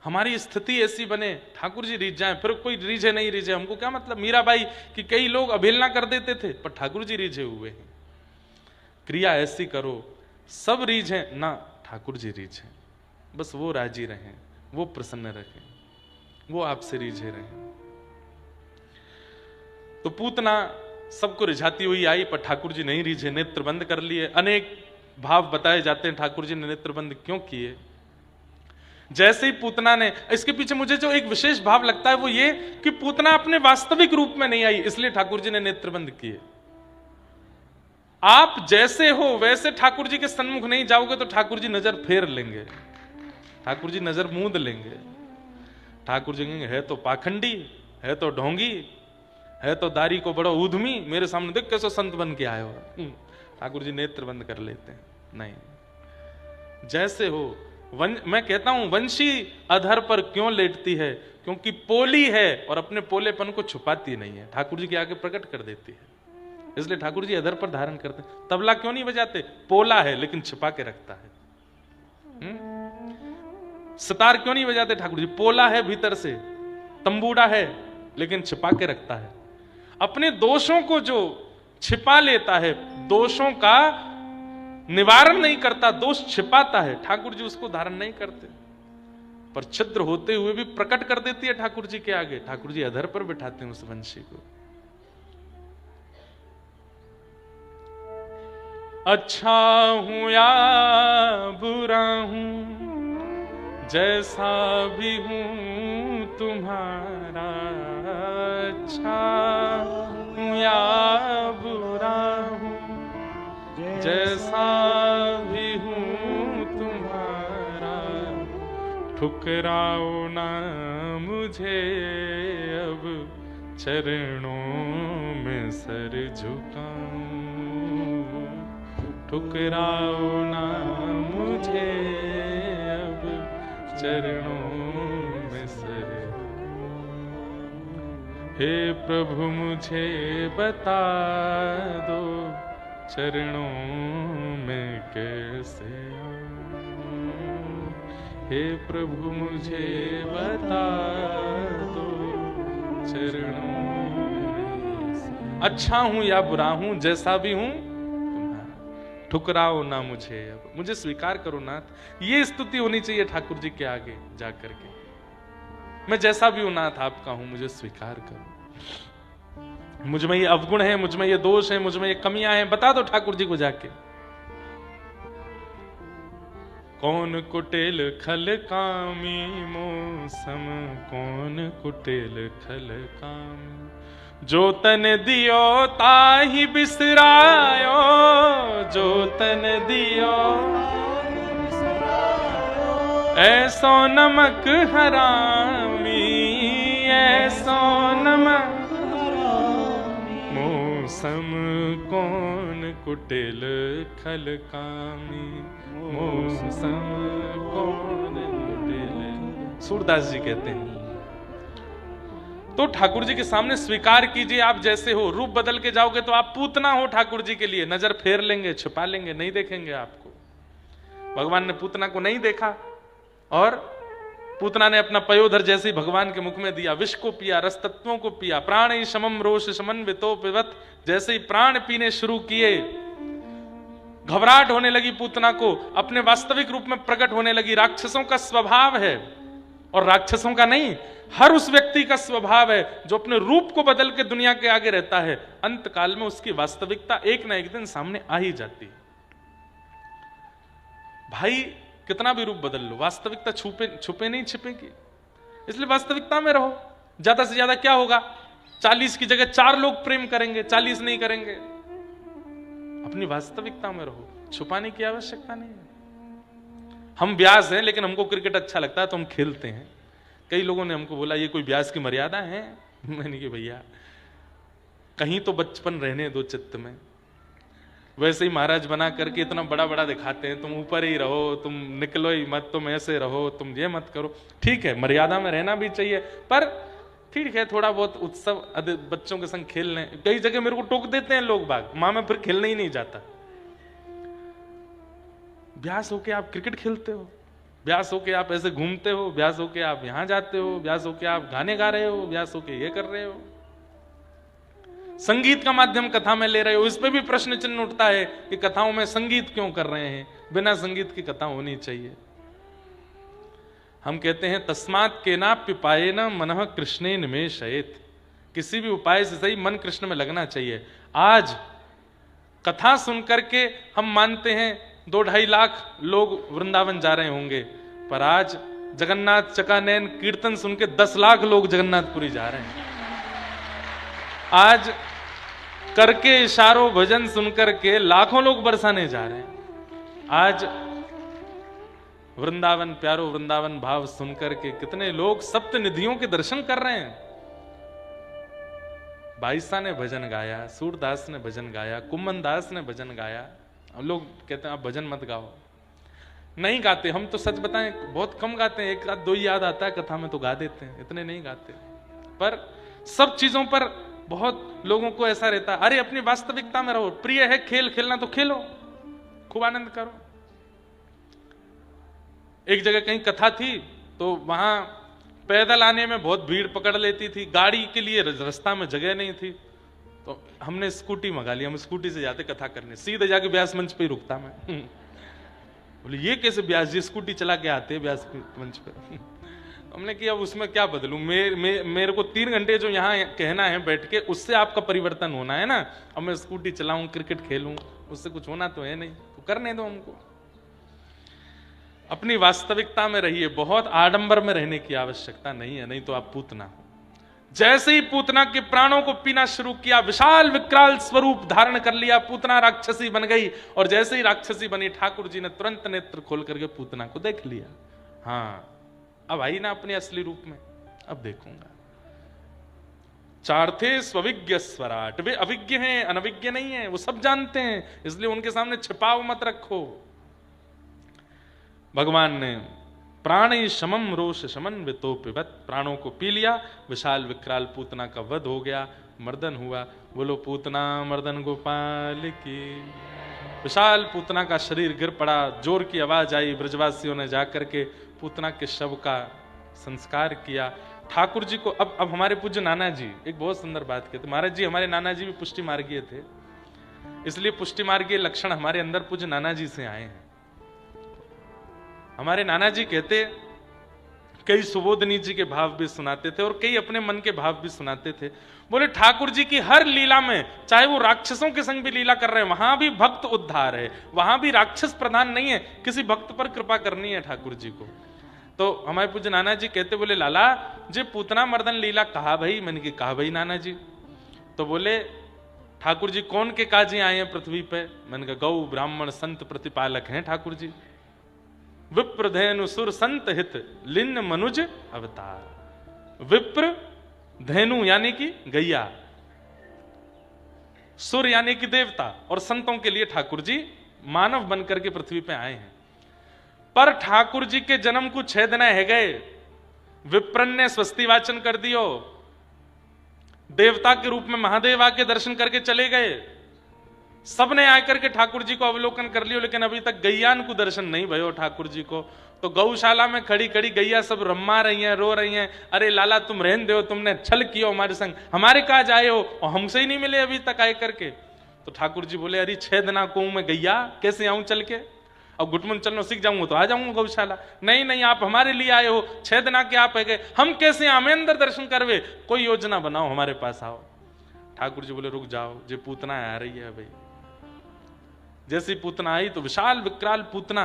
हमारी स्थिति ऐसी बने, ठाकुर जी रीझ जाएं, फिर कोई रीझे नहीं रीझे हमको क्या मतलब। मीराबाई की कई लोग अवहेलना कर देते थे, पर ठाकुर जी रीझे हुए हैं। क्रिया ऐसी करो, सब रीझे ना, ठाकुर जी रीझे, बस वो राजी रहें, वो प्रसन्न रखें, वो आपसे रीझे रहें। तो पूतना सबको रिझाती हुई आई, पर ठाकुर जी नहीं रीझे, नेत्र बंद कर लिए। अनेक भाव बताए जाते हैं ठाकुर जी ने नेत्र बंद क्यों किए। जैसे ही पूतना ने, इसके पीछे मुझे जो एक विशेष भाव लगता है वो ये कि पूतना अपने वास्तविक रूप में नहीं आई, इसलिए ठाकुर जी ने नेत्र बंद किए। आप जैसे हो वैसे ठाकुर जी के सन्मुख नहीं जाओगे तो ठाकुर जी नजर फेर लेंगे, ठाकुर जी नजर मूंद लेंगे। ठाकुर जी कहेंगे है तो पाखंडी, है तो ढोंगी, है तो दारी को बड़ो ऊधमी, मेरे सामने देख कैसे संत बन के आए हो। ठाकुर जी नेत्र बंद कर लेते हैं। नहीं, जैसे हो। मैं कहता हूं वंशी अधर पर क्यों लेटती है, क्योंकि पोली है और अपने पोलेपन को छुपाती नहीं है, ठाकुर जी के आगे प्रकट कर देती है, इसलिए ठाकुर जी अधर पर धारण करते हैं। तबला क्यों नहीं बजाते, पोला है लेकिन छिपा के रखता है। सितार क्यों नहीं बजाते ठाकुर जी, पोला है भीतर से, तंबूड़ा है लेकिन छिपा के रखता है। अपने दोषों को जो छिपा लेता है, दोषों का निवारण नहीं करता, दोष छिपाता है, ठाकुर जी उसको धारण नहीं करते, पर छिद्र होते हुए भी प्रकट कर देती है ठाकुर जी के आगे। ठाकुर जी अधर पर बिठाते हैं उस वंशी को। अच्छा हूं या बुरा हूं, जैसा भी हूं तुम्हारा, अच्छा हूं या बुरा हूं, जैसा भी हूं तुम्हारा, ठुकराओ ना मुझे अब चरणों में सर झुकाऊं, ठुकराओ ना मुझे अब चरणों में सर। हे प्रभु मुझे बता दो चरणों में कैसे आऊं, हे प्रभु मुझे बता दो चरणों में। अच्छा हूं या बुरा हूं, जैसा भी हूं तुम्हारा, ठुकराओ ना मुझे, अब मुझे स्वीकार करो नाथ। ये स्तुति होनी चाहिए ठाकुर जी के आगे जाकर के, मैं जैसा भी हूं नाथ आपका हूं, मुझे स्वीकार करो। मुझ में ये अवगुण है, मुझ में ये दोष है, मुझ में ये कमियां हैं, बता दो ठाकुर जी को जाके। कौन कुटिल खल कामी मौसम, कौन कुटिल खल कामी, जो तन दियो ताहि बिसरायो, जो तन दियो ऐसो नमक हरामी, ऐसो नमक मौसम, कौन कुटिल खल कामी, मौसम कौन कुटिल। सूरदास जी कहते हैं तो ठाकुर जी के सामने स्वीकार कीजिए आप जैसे हो। रूप बदल के जाओगे तो आप पूतना हो ठाकुर जी के लिए, नजर फेर लेंगे, छुपा लेंगे, नहीं देखेंगे आपको। भगवान ने पूतना को नहीं देखा और पूतना ने अपना पयोधर जैसे भगवान के मुख में दिया, विष को पिया, रस तत्वों को पिया, प्राण ही समम रोष समन्वितो पिबत, जैसे ही प्राण पीने शुरू किए घबराहट होने लगी पूतना को, अपने वास्तविक रूप में प्रकट होने लगी। राक्षसों का स्वभाव है, और राक्षसों का नहीं, हर उस व्यक्ति का स्वभाव है जो अपने रूप को बदल के दुनिया के आगे रहता है, अंत काल में उसकी वास्तविकता एक ना एक दिन सामने आ ही जाती है। भाई कितना भी रूप बदल लो, वास्तविकता छुपे नहीं छिपेगी, इसलिए वास्तविकता में रहो। ज्यादा से ज्यादा क्या होगा, 40 की जगह 4 लोग प्रेम करेंगे, 40 नहीं करेंगे। अपनी वास्तविकता में रहो, छुपाने की आवश्यकता नहीं है। हम ब्यास हैं लेकिन हमको क्रिकेट अच्छा लगता है तो हम खेलते हैं। कई लोगों ने हमको बोला ये कोई ब्यास की मर्यादा है? मैंने कहा भैया कहीं तो बचपन रहने दो चित्त में। वैसे ही महाराज बना करके इतना बड़ा बड़ा दिखाते हैं, तुम ऊपर ही रहो, तुम निकलो ही मत, तुम ऐसे रहो, तुम ये मत करो। ठीक है, मर्यादा में रहना भी चाहिए, पर ठीक है थोड़ा बहुत उत्सव बच्चों के संग खेल लें। कई जगह मेरे को टोक देते हैं लोग बाग, मां मैं फिर खेलने ही नहीं जाता। ब्यास होके आप क्रिकेट खेलते हो, ब्यास होके आप ऐसे घूमते हो, ब्यास होके आप यहां जाते हो, ब्यास होके आप गाने गा रहे हो, ब्यास होके ये कर रहे हो, संगीत का माध्यम कथा में ले रहे हो। इस पे भी प्रश्न चिन्ह उठता है कि कथाओं में संगीत क्यों कर रहे हैं, बिना संगीत की कथा होनी चाहिए। हम कहते हैं तस्मात् केनाप्य उपायेन मनः कृष्णे निमेषयेत्, किसी भी उपाय से सही मन कृष्ण में लगना चाहिए। आज कथा सुनकर के हम मानते हैं 2-2.5 लाख लोग वृंदावन जा रहे होंगे, पर आज जगन्नाथ चकानैन कीर्तन सुन के 10 लाख लोग जगन्नाथपुरी जा रहे हैं। आज करके इशारों भजन सुनकर के लाखों लोग बरसाने जा रहे हैं। आज वृंदावन प्यारो वृंदावन भाव सुनकर के कितने लोग सप्त निधियों के दर्शन कर रहे हैं। बाईसा ने भजन गाया, सूरदास ने भजन गाया, कुम्मन दास ने भजन गाया। अब लोग कहते हैं आप भजन मत गाओ, नहीं गाते। हम तो सच बताएं बहुत कम गाते हैं, 1-2 याद आता है कथा में तो गा देते हैं, इतने नहीं गाते। पर सब चीजों पर बहुत लोगों को ऐसा रहता है, अरे अपनी वास्तविकता में रहो। प्रिय है खेल खेलना तो खेलो, खूब आनंद करो। एक जगह कहीं कथा थी तो वहां पैदल आने में बहुत भीड़ पकड़ लेती थी, गाड़ी के लिए रास्ता में जगह नहीं थी, तो हमने स्कूटी मंगा ली। हम स्कूटी से जाते कथा करने, सीधे जाके व्यास मंच पे ही रुकता मैं। बोले ये कैसे व्यास जी स्कूटी चला के आते व्यास मंच पे? हमने कि अब उसमें क्या बदलूं, मेरे को 3 घंटे जो यहाँ कहना है बैठ के, उससे आपका परिवर्तन होना है ना। अब मैं स्कूटी चलाऊं, क्रिकेट खेलूं, उससे कुछ होना तो है नहीं, तो करने दो हमको। अपनी वास्तविकता में रहिए, बहुत आडंबर में रहने की आवश्यकता नहीं है, नहीं तो आप पूतना हो। जैसे ही पूतना के प्राणों को पीना शुरू किया, विशाल विकराल स्वरूप धारण कर लिया, पूतना राक्षसी बन गई। और जैसे ही राक्षसी बनी, ठाकुर जी ने तुरंत नेत्र खोल करके पूतना को देख लिया। हाँ अब आई ना अपने असली रूप में, अब देखूंगा। चार्थे स्वविज्ञ स्वराट, वे अविज्ञ हैं, अनविज्ञ नहीं है, वो सब जानते हैं, इसलिए उनके सामने छिपाव मत रखो। भगवान ने प्राण शमम रोष शमन वितो पिबत, प्राणों को पी लिया, विशाल विकराल पूतना का वध हो गया, मर्दन हुआ। बोलो पूतना मर्दन गोपाल की। विशाल पूतना का शरीर गिर पड़ा, जोर की आवाज आई, ब्रजवासियों ने जाकर के पूतना के शव का संस्कार किया। ठाकुर जी को अब हमारे पूज्य नाना जी एक बहुत सुंदर बात कहते, महाराज जी हमारे नाना जी भी पुष्टि मार्गीय थे। इसलिए पुष्टि मार्गीय लक्षण हमारे अंदर पूज्य नाना जी से आए हैं। हमारे नाना जी कहते, कई सुबोधनी जी के भाव भी सुनाते थे और कई अपने मन के भाव भी सुनाते थे। बोले ठाकुर जी की हर लीला में, चाहे वो राक्षसों के संग भी लीला कर रहे हैं, वहां भी भक्त उद्धार है, वहां भी राक्षस प्रधान नहीं है, किसी भक्त पर कृपा करनी है ठाकुर जी को। तो हमारे पूज्य नाना जी कहते, बोले लाला जी पूतना मर्दन लीला कहा भाई? मैंने की कहा भाई नाना जी। तो बोले ठाकुर जी कौन के काजी आए हैं पृथ्वी पे? मैंने कहा गौ ब्राह्मण संत प्रतिपालक हैं ठाकुर जी। विप्र धेनु सुर संत हित लिन्न मनुज अवतार। विप्र धेनु यानी कि गैया, सुर यानी कि देवता, और संतों के लिए ठाकुर जी मानव बनकर के पृथ्वी पे आए हैं। पर ठाकुर जी के जन्म को 6 दिन है गए, विप्रन ने स्वस्ति वाचन कर दियो, देवता के रूप में महादेव आके दर्शन करके चले गए, सबने आकर के ठाकुर जी को अवलोकन कर लियो, लेकिन अभी तक गैयान को दर्शन नहीं भयो ठाकुर जी को। तो गौशाला में खड़ी खड़ी गैया सब रम्मा रही हैं, रो रही हैं, अरे लाला तुम रहन दो, तुमने छल किया हमारे संग, हमारे काज आए हो और हमसे ही नहीं मिले अभी तक आए करके। तो ठाकुर जी बोले अरे 6 दिना को मैं गैया कैसे आऊं चल के, अब गुटमुन चलना सीख जाऊंगा तो आ जाऊंगा गौशाला। नहीं नहीं आप हमारे लिए आए हो, 6 दिना के आप है गए, हम कैसे हमें अंदर दर्शन करवे, कोई योजना बनाओ हमारे पास आओ। ठाकुर जी बोले रुक जाओ, जे पूतना आ रही है भाई। जैसी पूतना आई तो विशाल विकराल पूतना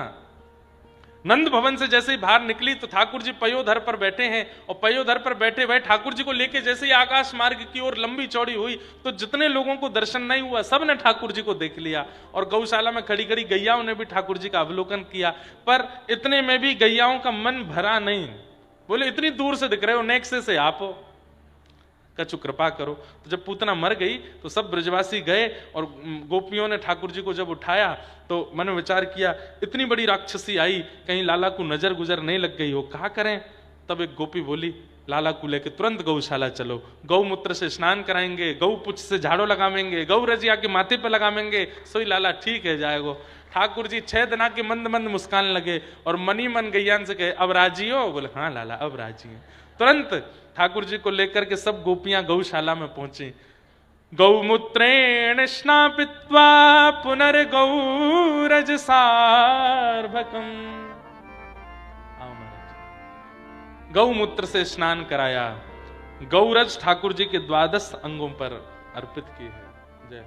नंद भवन से जैसे ही बाहर निकली तो ठाकुर जी पयोधर पर बैठे हैं, और पयोधर पर बैठे हुए ठाकुर जी को लेके जैसे ही आकाश मार्ग की ओर लंबी चौड़ी हुई तो जितने लोगों को दर्शन नहीं हुआ सब ने ठाकुर जी को देख लिया, और गौशाला में खड़ी खड़ी गैयाओं ने भी ठाकुर जी का अवलोकन किया। पर इतने में भी गैयाओं का मन भरा नहीं, बोले इतनी दूर से दिख रहे हो, नेक्से से आप हो, कछु कृपा करो। तो जब पूतना मर गई तो सब ब्रजवासी गए और गोपियों ने ठाकुर जी को जब उठाया तो मन में विचार किया इतनी बड़ी राक्षसी आई, कहीं लाला को नजर गुजर नहीं लग गई हो, कहा करें। तब एक गोपी बोली लाला को लेके तुरंत गौशाला चलो, गौमूत्र से स्नान कराएंगे, गौ पुछ से झाड़ू लगावेंगे, गौ रजिया के माथे पे लगावेंगे, सोई लाला ठीक है जाएगो। ठाकुर जी 6 दिना के मंद मंद मुस्कान लगे और मनी मन गैयान से कहे अब राजी हो? बोले हाँ लाला अब राजी है। तुरंत ठाकुर जी को लेकर के सब गोपियां गौशाला में पहुंची। गौमूत्रेण स्नापित्वा पुनर्गौरज सार्भकम, गौमूत्र से स्नान कराया, गौरज ठाकुर जी के 12 अंगों पर अर्पित की है। जय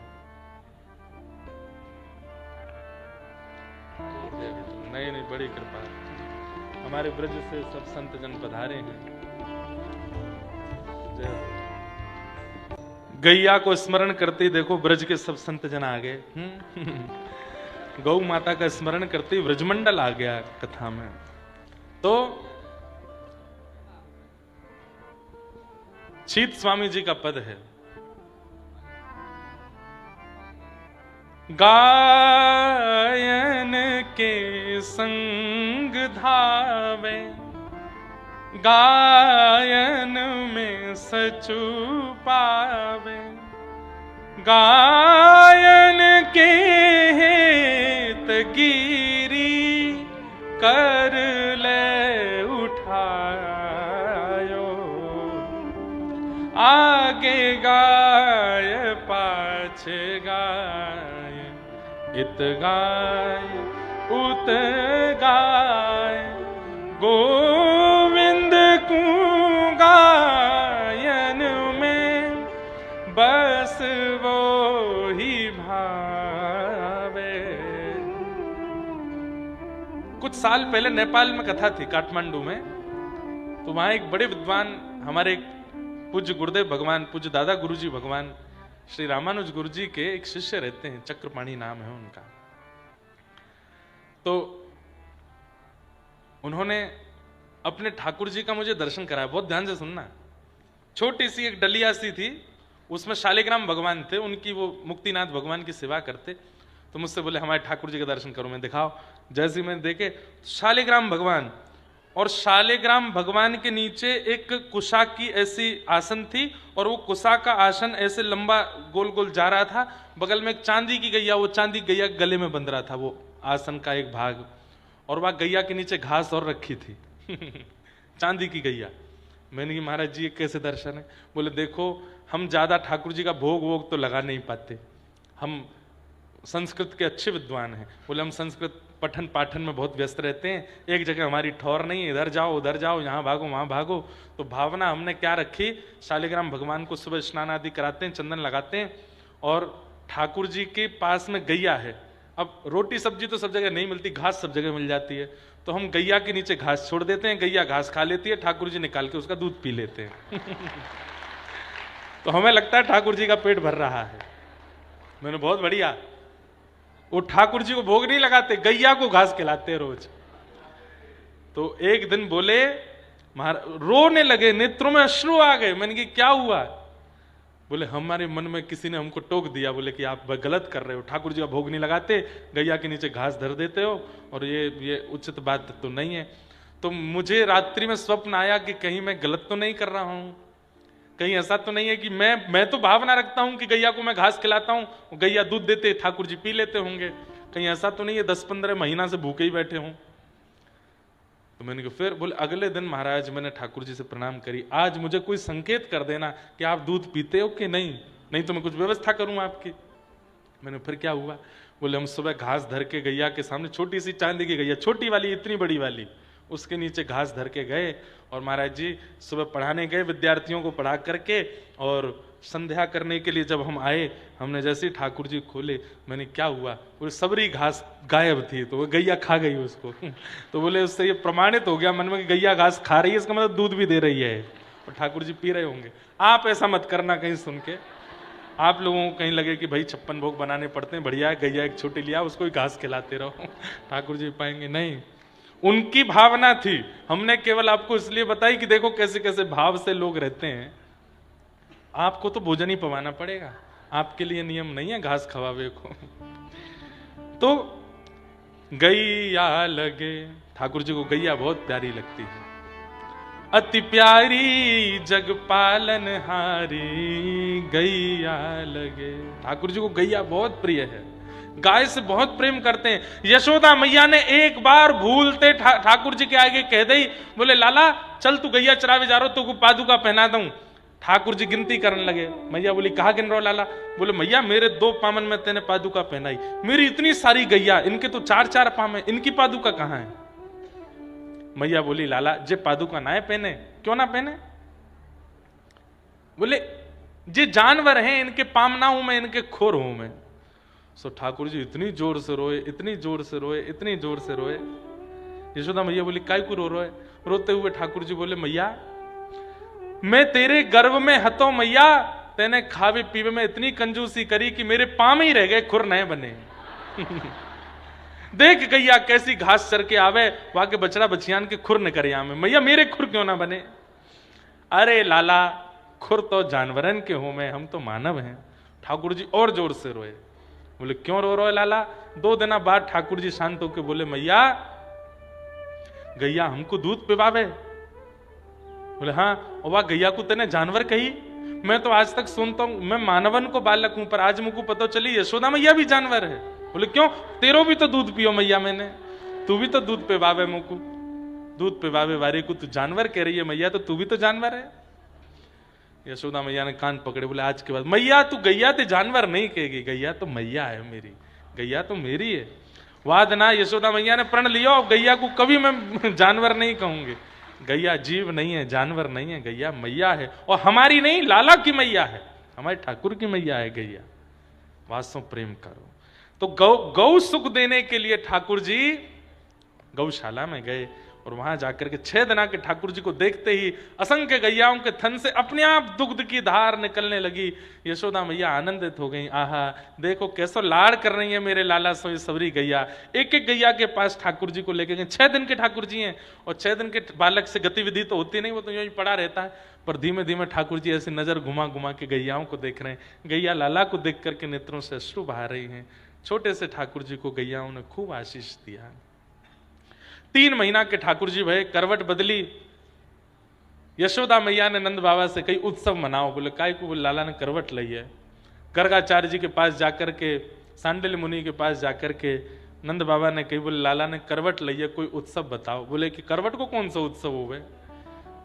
नहीं नहीं बड़ी कृपा, हमारे ब्रज से सब संत जन पधारे हैं। गैया को स्मरण करते ही देखो ब्रज के सब संत जन आ गए। गौ माता का स्मरण करते ही ब्रजमंडल आ गया कथा में। तो शीत स्वामी जी का पद है, गायन के संग धावे, गायन में सचु पावे, गायन के हेत गिरी कर ले उठायो, आगे गाय पाछे गाय, इत गाय उत गाय, गोविंद को गायन में बस वो ही भावे। कुछ साल पहले नेपाल में कथा थी काठमांडू में, तो वहां एक बड़े विद्वान हमारे पूज्य गुरुदेव भगवान, पूज्य दादा गुरुजी भगवान श्री रामानुज गुरुजी के एक शिष्य रहते हैं, चक्रपाणी नाम है उनका। तो उन्होंने अपने ठाकुर जी का मुझे दर्शन कराया, बहुत ध्यान से सुनना। छोटी सी एक डलिया सी थी, उसमें शालिग्राम भगवान थे, उनकी वो मुक्तिनाथ भगवान की सेवा करते। तो मुझसे बोले हमारे ठाकुर जी का दर्शन करो, मैं दिखाओ। जैसे मैंने देखे शालिग्राम भगवान, और शालिग्राम भगवान के नीचे एक कुशा की ऐसी आसन थी, और वो कुशा का आसन ऐसे लंबा गोल गोल जा रहा था। बगल में एक चांदी की गैया, वो चांदी गैया गले में बंध रहा था वो आसन का एक भाग, और वह गैया के नीचे घास और रखी थी चांदी की गैया। मैंने कहा महाराज जी ये कैसे दर्शन है? बोले देखो हम ज्यादा ठाकुर जी का भोग वोग तो लगा नहीं पाते, हम संस्कृत के अच्छे विद्वान हैं। बोले हम संस्कृत पठन पाठन में बहुत व्यस्त रहते हैं, एक जगह हमारी ठौर नहीं है, इधर जाओ उधर जाओ, यहाँ भागो वहाँ भागो। तो भावना हमने क्या रखी, शालिग्राम भगवान को सुबह स्नान आदि कराते हैं, चंदन लगाते हैं, और ठाकुर जी के पास में गैया है। अब रोटी सब्जी तो सब जगह नहीं मिलती, घास सब जगह मिल जाती है, तो हम गैया के नीचे घास छोड़ देते हैं, गैया घास खा लेती है, ठाकुर जी निकाल के उसका दूध पी लेते हैं। तो हमें लगता है ठाकुर जी का पेट भर रहा है। मैंने बहुत बढ़िया, वो ठाकुर जी को भोग नहीं लगाते, गैया को घास खिलाते रोज। तो एक दिन बोले, रोने लगे, नेत्रों में अश्रु आ गए। मैंने कहा क्या हुआ? बोले हमारे मन में किसी ने हमको टोक दिया, बोले कि आप गलत कर रहे हो, ठाकुर जी का भोग नहीं लगाते, गैया के नीचे घास धर देते हो, और ये उचित बात तो नहीं है। तो मुझे रात्रि में स्वप्न आया कि कहीं मैं गलत तो नहीं कर रहा हूं, कहीं ऐसा तो नहीं है कि मैं तो भावना रखता हूं कि गैया को मैं घास खिलाता हूं, गैया दूध देते, ठाकुर जी पी लेते होंगे, कहीं ऐसा तो नहीं है 10-15 महीना से भूखे ही बैठे हों। तो मैंने कहा, फिर बोले अगले दिन महाराज मैंने ठाकुर जी से प्रणाम करी, आज मुझे कोई संकेत कर देना कि आप दूध पीते हो कि नहीं तो मैं कुछ व्यवस्था करूं आपकी। मैंने फिर क्या हुआ? बोले हम सुबह घास धर के गैया के सामने, छोटी सी चांदी की गैया, छोटी वाली इतनी बड़ी वाली, उसके नीचे घास धर के गए, और महाराज जी सुबह पढ़ाने गए, विद्यार्थियों को पढ़ा करके, और संध्या करने के लिए जब हम आए, हमने जैसे ही ठाकुर जी खोले, मैंने क्या हुआ, बोले सबरी घास गायब थी, तो वो गैया खा गई उसको। तो बोले उससे ये प्रमाणित हो गया मन में कि गैया घास खा रही है, इसका मतलब दूध भी दे रही है, और ठाकुर जी पी रहे होंगे। आप ऐसा मत करना कहीं सुन के, आप लोगों को कहीं लगे कि भाई 56 भोग बनाने पड़ते हैं, बढ़िया है, गैया एक छोटी लिया, उसको ही घास खिलाते रहो, ठाकुर जी पाएंगे नहीं। उनकी भावना थी, हमने केवल आपको इसलिए बताई कि देखो कैसे कैसे भाव से लोग रहते हैं। आपको तो भोजन ही पवाना पड़ेगा, आपके लिए नियम नहीं है घास खवावे को। तो गैया लगे, ठाकुर जी को गैया बहुत प्यारी लगती है, अति प्यारी जग पालन हारी गैया लगे। ठाकुर जी को गैया बहुत प्रिय है, गाय से बहुत प्रेम करते हैं। यशोदा मैया ने एक बार भूलते ठाकुर जी के आगे कह दी, बोले लाला चल तू गैया चरावे जा रहा हो, तो पादुका पहना दूं। ठाकुर जी गिनती करने लगे, मैया बोली कहा गिन रहा हो लाला? बोले मैया मेरे 2 पामन में तेने पादुका पहनाई, मेरी इतनी सारी गैया, इनके तो 4-4 पाम है, इनकी पादुका कहां है? मैया बोली लाला जे पादुका ना पहने, क्यों ना पहने? बोले जे जानवर हैं, इनके पाम ना हूं मैं, इनके खोर हूं मैं। सो ठाकुर जी इतनी जोर से रोए, इतनी जोर से रोए, इतनी जोर से रोए। यशोदा मैया बोली काय को रो रोए? रोते हुए ठाकुर जी बोले मैया मैं तेरे गर्भ में हतो मैया, तेने खावे पीवे में इतनी कंजूसी करी कि मेरे पाम ही रह गए, खुर नए बने। देख गैया कैसी घास चर के आवे, वहां के बछड़ा बछियान के खुर न करे आवे, मैया मेरे खुर क्यों ना बने? अरे लाला खुर तो जानवरन के हो में, हम तो मानव हैं। ठाकुर जी और जोर से रोए। बोले क्यों रो रहे लाला? 2 दिन बाद ठाकुर जी शांत होकर बोले मैया गैया हमको दूध पिवावे। बोले हाँ, और वह गैया को तेने जानवर कही? मैं तो आज तक सुनता हूं, मैं मानवन को बालक हूं, पर आज मुझको पता चली यशोदा मैया भी जानवर है। बोले क्यों? तेरो भी तो दूध पियो मैया मैंने, तू भी तो दूध पिवावे मुझको, दूध पिवावे वारे को तू जानवर कह रही है मैया, तो तू भी तो जानवर है। यशोदा मैया ने कान पकड़े, बोले आज के बाद मैया तू गैया ते जानवर नहीं कहेगी, गैया तो मैया है मेरी, गैया तो मेरी है। वाद ना यशोदा मैया ने प्रण लिया, गैया को कभी मैं जानवर नहीं कहूंगी। गैया जीव नहीं है, जानवर नहीं है, गैया मैया है, और हमारी नहीं लाला की मैया है, हमारे ठाकुर की मैया है गैया। वास्तव प्रेम करो। तो गौ सुख देने के लिए ठाकुर जी गौशाला में गए, और वहां जाकर के 6 दिन के ठाकुर जी को देखते ही असंख्य गैयाओं के थन से अपने आप दुग्ध की धार निकलने लगी। यशोदा मैया आनंदित हो गई, आहा देखो कैसो लाड़ कर रही है मेरे लाला सोई सबरी गैया। एक एक गैया के पास ठाकुर जी को लेके गए। 6 दिन के ठाकुर जी हैं, और 6 दिन के बालक से गतिविधि तो होती नहीं, वो तो यूं पड़ा रहता है, पर धीमे धीमे ठाकुर जी ऐसी नजर घुमा घुमा के गैयाओं को देख रहे हैं। गैया लाला को देख करके नेत्रों से अश्रु बहा रही हैं। छोटे से ठाकुर जी को गैयाओं ने खूब आशीष दिया। 3 महीना के ठाकुर जी भय, करवट बदली। यशोदा मैया ने नंद बाबा से कई उत्सव मनाओ। बोले काय को? बोले लाला ने करवट ली है। गर्गाचार्य जी के पास जाकर के, सांडिल्य मुनि के पास जाकर के नंद बाबा ने कही, बोले लाला ने करवट ली है, कोई उत्सव बताओ। बोले कि करवट को कौन सा उत्सव हो गए?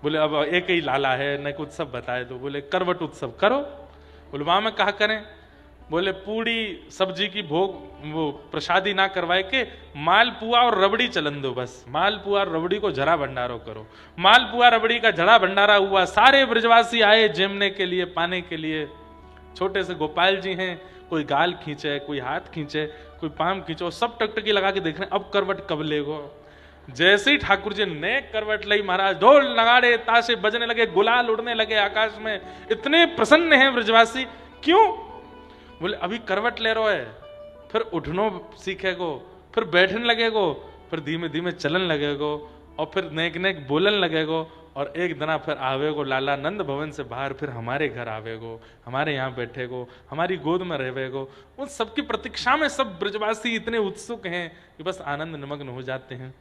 बोले अब एक ही लाला है, न उत्सव बताए दो। बोले करवट उत्सव करो। बोले वहां में कहा करें? बोले पूड़ी सब्जी की भोग वो प्रसादी ना करवाए के मालपुआ और रबड़ी चलन दो, बस मालपुआ और रबड़ी को जरा भंडारो करो। मालपुआ रबड़ी का जरा भंडारा हुआ, सारे ब्रजवासी आए जेमने के लिए, पाने के लिए। छोटे से गोपाल जी हैं, कोई गाल खींचे, कोई हाथ खींचे, कोई पाम खींचो, सब टकटकी लगा के देख रहे हैं अब करवट कब लेगो। जैसे ही ठाकुर जी ने करवट ली, महाराज ढोल नगाड़े ताशे बजने लगे, गुलाल उड़ने लगे आकाश में। इतने प्रसन्न हैं ब्रजवासी। क्यों? बोले अभी करवट ले रहे है, फिर उठनो सीखेगो, फिर बैठने लगेगो, फिर धीमे धीमे चलन लगेगो, और फिर नेक नेक बोलन लगेगो, और एक दिन फिर आवेगो लाला नंद भवन से बाहर, फिर हमारे घर आवेगो, हमारे यहाँ बैठेगो, हमारी गोद में रहेगो। उन सबकी प्रतीक्षा में सब ब्रजवासी इतने उत्सुक हैं कि बस आनंद निमग्न हो जाते हैं।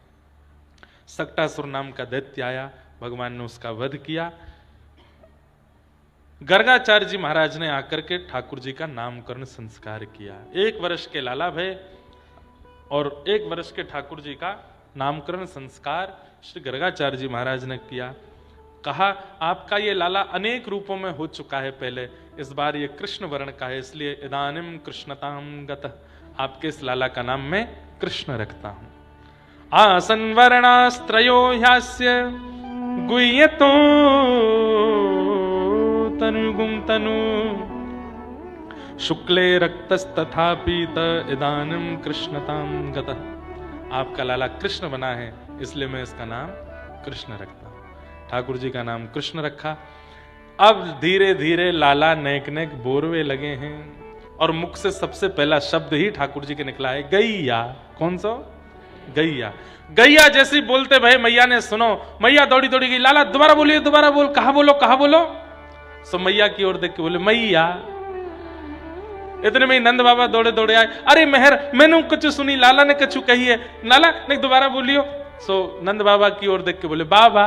सक्टासुर नाम का दैत्य आया, भगवान ने उसका वध किया। गर्गाचार्य जी महाराज ने आकर के ठाकुर जी का नामकरण संस्कार किया। 1 वर्ष के लाला भय और 1 वर्ष के ठाकुर जी का नामकरण संस्कार श्री गर्गाचार्य जी महाराज ने किया। कहा आपका ये लाला अनेक रूपों में हो चुका है पहले, इस बार ये कृष्ण वर्ण का है, इसलिए इदानिम कृष्णताम गतः, आपके इस लाला का नाम मैं कृष्ण रखता हूं। आसन वर्णास्त्रयो ह्यास्य गुह्यतो तनुगुम तनु शुक्ले रक्तस्तथा पीत इदानिम कृष्णताम गतः। आपका लाला कृष्ण बना है, इसलिए मैं इसका नाम कृष्ण रखता हूं। ठाकुर जी का नाम कृष्ण रखा। अब धीरे धीरे लाला नेक नेक बोरवे लगे हैं, और मुख से सबसे पहला शब्द ही ठाकुर जी के निकला है गैया। कौन सा? गैया। गैया जैसी बोलते भाई मैया ने सुनो, मैया दौड़ी दौड़ी गई, लाला दोबारा बोलिए, दोबारा बोल, कहा बोलो, कहा बोलो। सो मैया की ओर देख के बोले मैया। इतने में नंद बाबा दौड़े दौड़े आए, अरे मेहर मैंने कछु सुनी, लाला ने कछु कही है, लाला ने दोबारा बोलियो। सो नंद बाबा की ओर देख के बोले बाबा।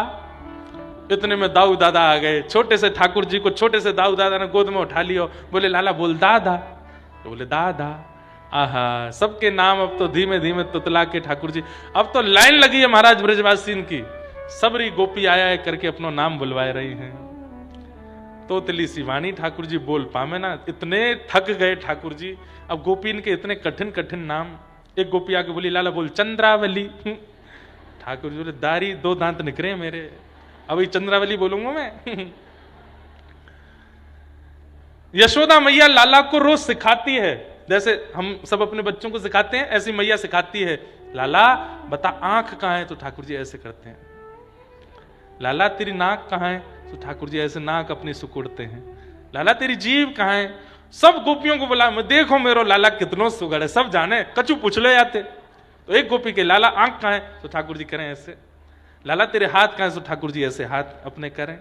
इतने में दाऊ दादा आ गए, छोटे से ठाकुर जी को छोटे से दाऊ दादा ने गोद में उठा लियो, बोले लाला बोल दादा, तो बोले दादा। आहा, सबके नाम अब तो धीमे धीमे तुतला के ठाकुर जी, अब तो लाइन लगी है महाराज ब्रजवासी की, सबरी गोपी आया है करके अपना नाम बुलवाए रही हैं। तोतली सी वाणी ठाकुर जी बोल पामे ना, इतने थक गए ठाकुर जी। अब गोपीन के इतने कठिन कठिन नाम। एक गोपी आके बोली लाला बोल चंद्रावली। ठाकुर जी बोले दारी 2 दांत निकले मेरे, अभी चंद्रावली बोलूंगा मैं। यशोदा मैया लाला को रोज सिखाती है, जैसे हम सब अपने बच्चों को सिखाते हैं, ऐसी मैया सिखाती है। लाला बता आंख कहां है, तो ठाकुर जी ऐसे करते हैं। लाला तेरी नाक कहां है, तो ठाकुर जी ऐसे नाक अपनी सुकुड़ते हैं। लाला तेरी जीभ कहां है, सब गोपियों को बोला मैं देखो मेरो लाला कितनो सुगड़ है, सब जाने, कछु पूछ ले जाते। तो एक गोपी के लाला आंख कहां है, तो ठाकुर जी करें ऐसे। लाला तेरे हाथ कहां है, तो ठाकुर जी ऐसे हाथ अपने करें।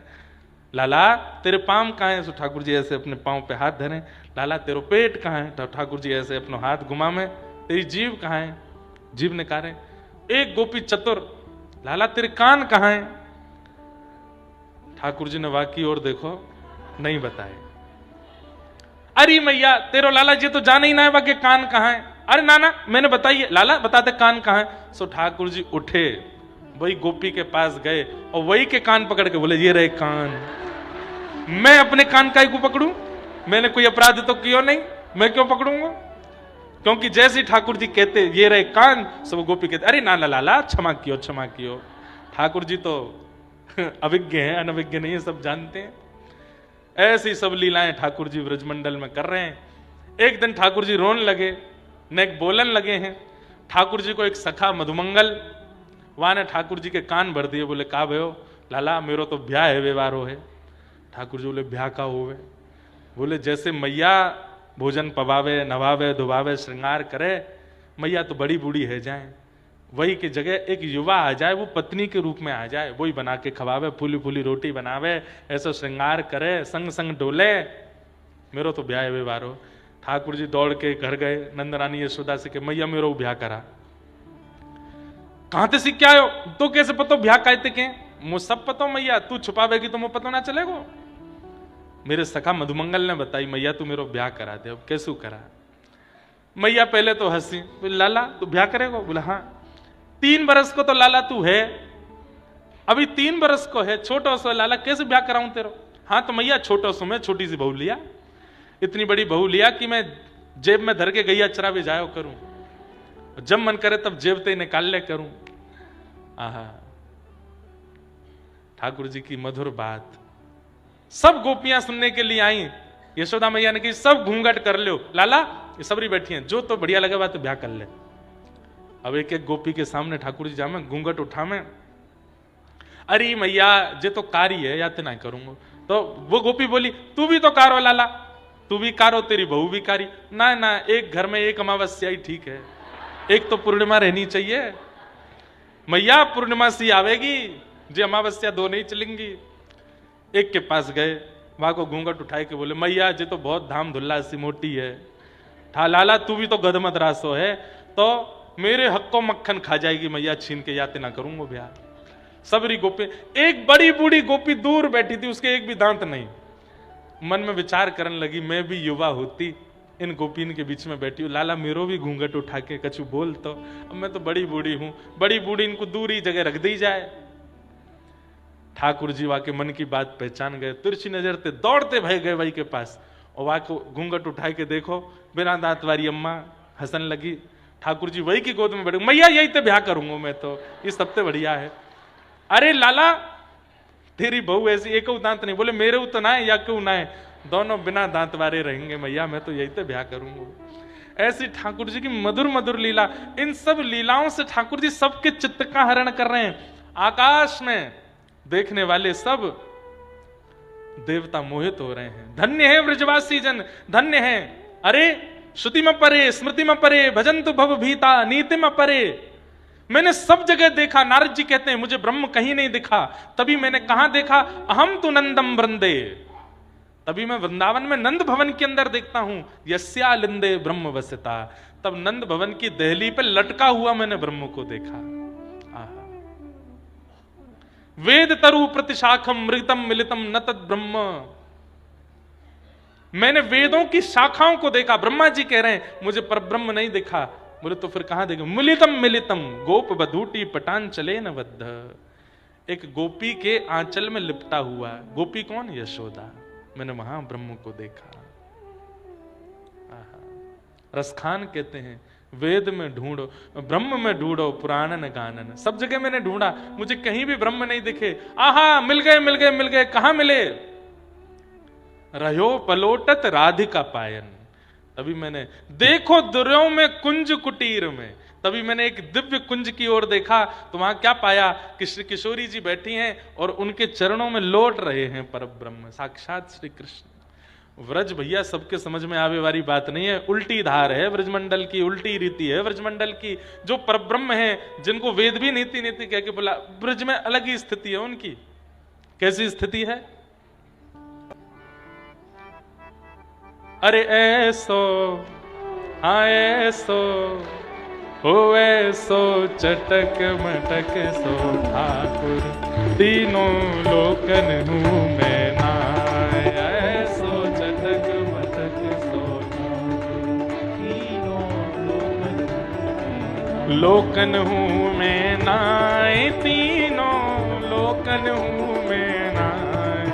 लाला तेरे पांव कहां है, तो ठाकुर जी ऐसे अपने पांव पे हाथ धरें। लाला तेरो पेट कहां है, तो ठाकुर जी ऐसे अपना हाथ घुमा में। तेरी जीभ कहां है, जीभ निकारे। एक गोपी चतुर, लाला तेरे कान कहां है, ठाकुर जी ने वाकी और देखो नहीं बताए। अरे मैया तेरो लाला जी तो जाने ही ना है वाके कान कहां है। अरे नाना मैंने बताइए, लाला बताते कान कहां है। सो ठाकुर जी उठे, वही गोपी के पास गए और वही के कान पकड़ के बोले ये रहे कान। मैं अपने कान का को पकड़ूं? मैंने कोई अपराध तो किया नहीं, मैं क्यों पकड़ूंगा? क्योंकि जैसे ठाकुर जी कहते ये रहे कान, सब गोपी कहते अरे नाना लाला क्षमा कियो, क्षमा कियो। ठाकुर जी तो अभिज्ञ हैं, अनभिज्ञ नहीं है, सब जानते हैं। ऐसी सब लीलाएं ठाकुर जी ब्रजमंडल में कर रहे हैं। एक दिन ठाकुर जी रोने लगे, नेक बोलन लगे हैं। ठाकुर जी को एक सखा मधुमंगल वहां ने ठाकुर जी के कान भर दिए। बोले का भयो लाला, मेरो तो ब्याह है व्यवहारो है। ठाकुर जी बोले ब्याह का होवे? बोले जैसे मैया भोजन पवावे, नवावे, धुवावे, श्रृंगार करे, मैया तो बड़ी बूढ़ी है जाए, वही की जगह एक युवा आ जाए, वो पत्नी के रूप में आ जाए, वही बना के खवावे, फूली फूली रोटी बनावे, ऐसा श्रृंगार करे, संग संग डोले, मेरो तो ब्याह व्यवहार हो। ठाकुर जी दौड़ के घर गए, नंदरानी यशोदा से के मैया मेरो ब्याह करा। कहां ते सीख के आयो? तो कैसे पतो ब्याह कहते के? मुझ सब पतो मैया, तू छुपावेगी तो मुझे पता ना चलेगो। मेरे सखा मधुमंगल ने बताई मैया तू मेरो ब्याह करा दे। अब कैसू करा? मैया पहले तो हंसी, बोले लाला तू ब्याह करेगो? बोला हाँ। 3 बरस को तो लाला तू है, अभी 3 बरस को है, छोटो सो लाला, कैसे ब्याह कराऊं तेरो? हाँ तो मैया छोटो सो मैं छोटी सी बहू लिया, इतनी बड़ी बहू लिया कि मैं जेब में धर के गैया चरावे जायो करूं, जब मन करे तब जेब ते निकाल ले करूं। आहा, ठाकुर जी की मधुर बात। सब गोपियां सुनने के लिए आई। यशोदा मैया ने कही सब घूंघट कर लो, लाला ये सबरी बैठी हैं, जो तो बढ़िया लगे बात तो ब्याह कर ले। अब एक एक गोपी के सामने ठाकुर जी जामे घूंघट उठा में, अरे मैया जे तो कारी है या तो ना करूंगा। तो वो गोपी बोली तू भी तो कारो लाला, तू भी कारो, तेरी बहू भी कारी। ना ना, एक घर में एक अमावस्या ही ठीक है, एक तो पूर्णिमा रहनी चाहिए। मैया पूर्णिमा सी आवेगी, जो अमावस्या दो नहीं चलेंगी। एक के पास गए, वहां को घूंघट उठाए के बोले मैया जे तो बहुत धाम धुल्ला सी मोटी है, ठा लाला तू भी तो गदमत रासो है, तो मेरे हक को मक्खन खा जाएगी मैया, छीन के याते ना करूंगा ब्याह। सबरी गोपी, एक बड़ी बूढ़ी गोपी दूर बैठी थी, उसके एक भी दांत नहीं। मन में विचार करने लगी मैं भी युवा होती, इन गोपीन के बीच में बैठी हूँ, लाला मेरो भी घूंघट उठा के कछु बोल। तो अब मैं तो बड़ी बूढ़ी हूं, बड़ी बूढ़ी इनको दूरी जगह रख दी जाए। ठाकुर जी वाके मन की बात पहचान गए, तिरछी नजर ते दौड़ते भय गए वही के पास, और वहां को घूंघट उठा के देखो बिना दांत वाली अम्मा हंसन लगी। ठाकुर जी वही की गोद में बैठे, मैया यही तो ब्याह करूंगा मैं, तो ये सबसे बढ़िया है। अरे लाला तेरी बहू ऐसी एक दांत नहीं, बोले मेरे तो ना है या क्यों ना है, दोनों बिना दांत वाले रहेंगे मैया, मैं तो यही तो ब्याह करूंगा। ऐसी ठाकुर जी की मधुर मधुर लीला। इन सब लीलाओं से ठाकुर जी सबके चित्त का हरण कर रहे हैं। आकाश में देखने वाले सब देवता मोहित हो रहे हैं। धन्य है ब्रजवासी जन, धन्य है। अरे श्रुति में परे, स्मृति में परे, भजन्तु भव भीता, नीति में परे। मैंने सब जगह देखा। नारद जी कहते हैं मुझे ब्रह्म कहीं नहीं दिखा। तभी मैंने कहां देखा, अहम तो नंदम वृंदे, तभी मैं वृंदावन में नंद भवन के अंदर देखता हूं। यस्या लिंदे ब्रह्म वसिता, तब नंद भवन की दहली पे लटका हुआ मैंने ब्रह्म को देखा। वेद तरु प्रतिशाखम मृतम मिलितम न तद ब्रह्म, मैंने वेदों की शाखाओं को देखा। ब्रह्मा जी कह रहे हैं मुझे परब्रह्म नहीं दिखा। बोले तो फिर कहां देखा, मिलितम मिलितम गोप बधूटी पटान चले न बद्ध, एक गोपी के आंचल में लिपटा हुआ। गोपी कौन, यशोदा। मैंने वहां ब्रह्म को देखा। रसखान कहते हैं वेद में ढूंढो, ब्रह्म में ढूंढो, पुराणन गानन। सब जगह मैंने ढूंढा, मुझे कहीं भी ब्रह्म नहीं दिखे। आहा मिल गए मिल गए मिल गए। कहां मिले, रहो पलोटत राधिका पायन। तभी मैंने देखो दुर्यों में कुंज कुटीर में, तभी मैंने एक दिव्य कुंज की ओर देखा। तो वहां क्या पाया कि श्री किशोरी जी बैठी हैं और उनके चरणों में लौट रहे हैं परब्रह्म, साक्षात श्री कृष्ण। व्रज भैया सबके समझ में आवे वाली बात नहीं है, उल्टी धार है ब्रजमंडल की, उल्टी रीति है ब्रजमंडल की। जो परब्रह्म है, जिनको वेद भी नीति नीति कह के बोला, ब्रज में अलग ही स्थिति है उनकी। कैसी स्थिति है, अरे ऐसो हाँ ऐसो हो ऐसो चटक मटक सो ठाकुर, तीनों लोकन हूँ मैं नाय। ऐसो चटक मटक सो ठाकुर, तीनों लोकन हूँ मैं नाय, तीनों लोकन हूँ मैं नाय।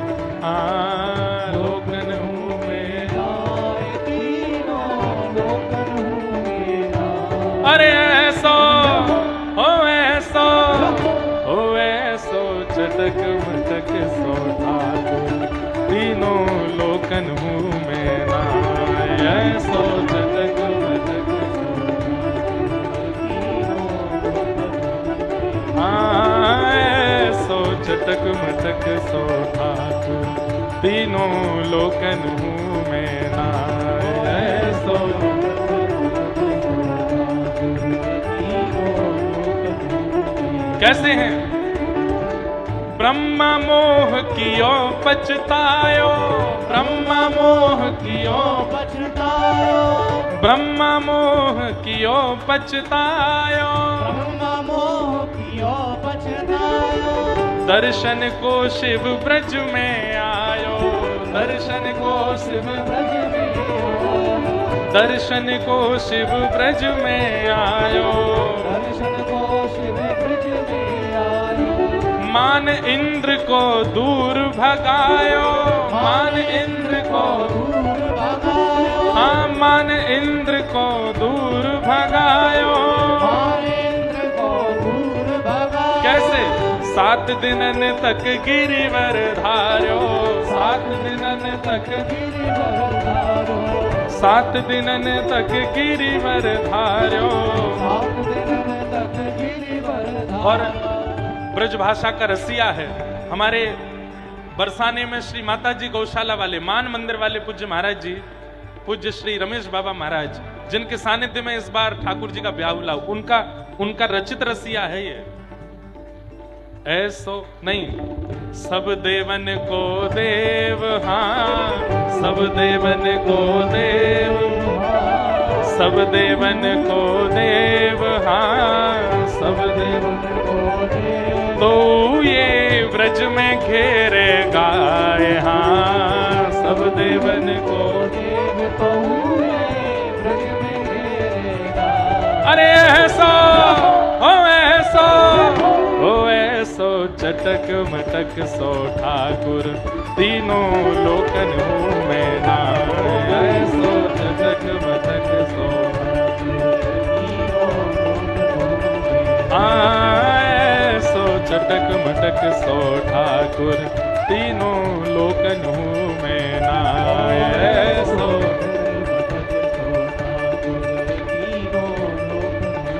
लोकन हूँ मैं नाय, तीनों लोकन हूँ मैं नाय। अरे ऐसो हो ऐसो चटक मटक सो ठाकुर, तीनों लोकन हूँ मैं नाय। ऐसो चटक मटक ऐसो चटक मटक सो ठाकुर, तीनों लोकन हूँ मैं नाय। ऐसो कैसे हैं, ब्रह्मा मोह कियो पछतायो, ब्रह्मा मोह कियो पछतायो, ब्रह्मा मोह कियो पछतायो, ब्रह्मा मोह कियो पछतायो। दर्शन को शिव ब्रज में आयो, दर्शन को शिव ब्रज में आयो, दर्शन को शिव ब्रज में आयो, दर्शन को शिव ब्रज में आयो। मान इंद्र को दूर भगायो, मान इंद्र को दूर भगायो, हाँ मान इंद्र को दूर भगायो,
इंद्र को दूर भगायो।
कैसे 7 दिनन तक गिरिवर धार्यो, 7 दिनन तक
गिरिवर धारो,
7 दिनन तक गिरिवर धार्यो।
7 दिन तक गिरिवर धारो।
और ब्रज भाषा का रसिया है हमारे बरसाने में श्री माता जी गौशाला वाले मान मंदिर वाले पूज्य महाराज जी, पूज्य श्री रमेश बाबा महाराज, जिनके सानिध्य में इस बार ठाकुर जी का ब्याह हुआ, उनका रचित रसिया है ये। ऐसो नहीं, सब देवन को देव, हाँ सब देवन को देव, सब देवन को देव, हाँ सब देवन
को देव।
तो ये व्रज में घेरे गाय, हाँ सब देवन को
देव तो ये ब्रज में घेरेगा।
अरे ऐसा हो ऐसा हो ऐसो चटक मटक सो ठाकुर तीनों लोकन हूँ मैं ना। ऐसो चटक मटक सो ऐसो चटक मटक सो ठाकुर तीनों लोकन हूँ मैं ना। ऐसो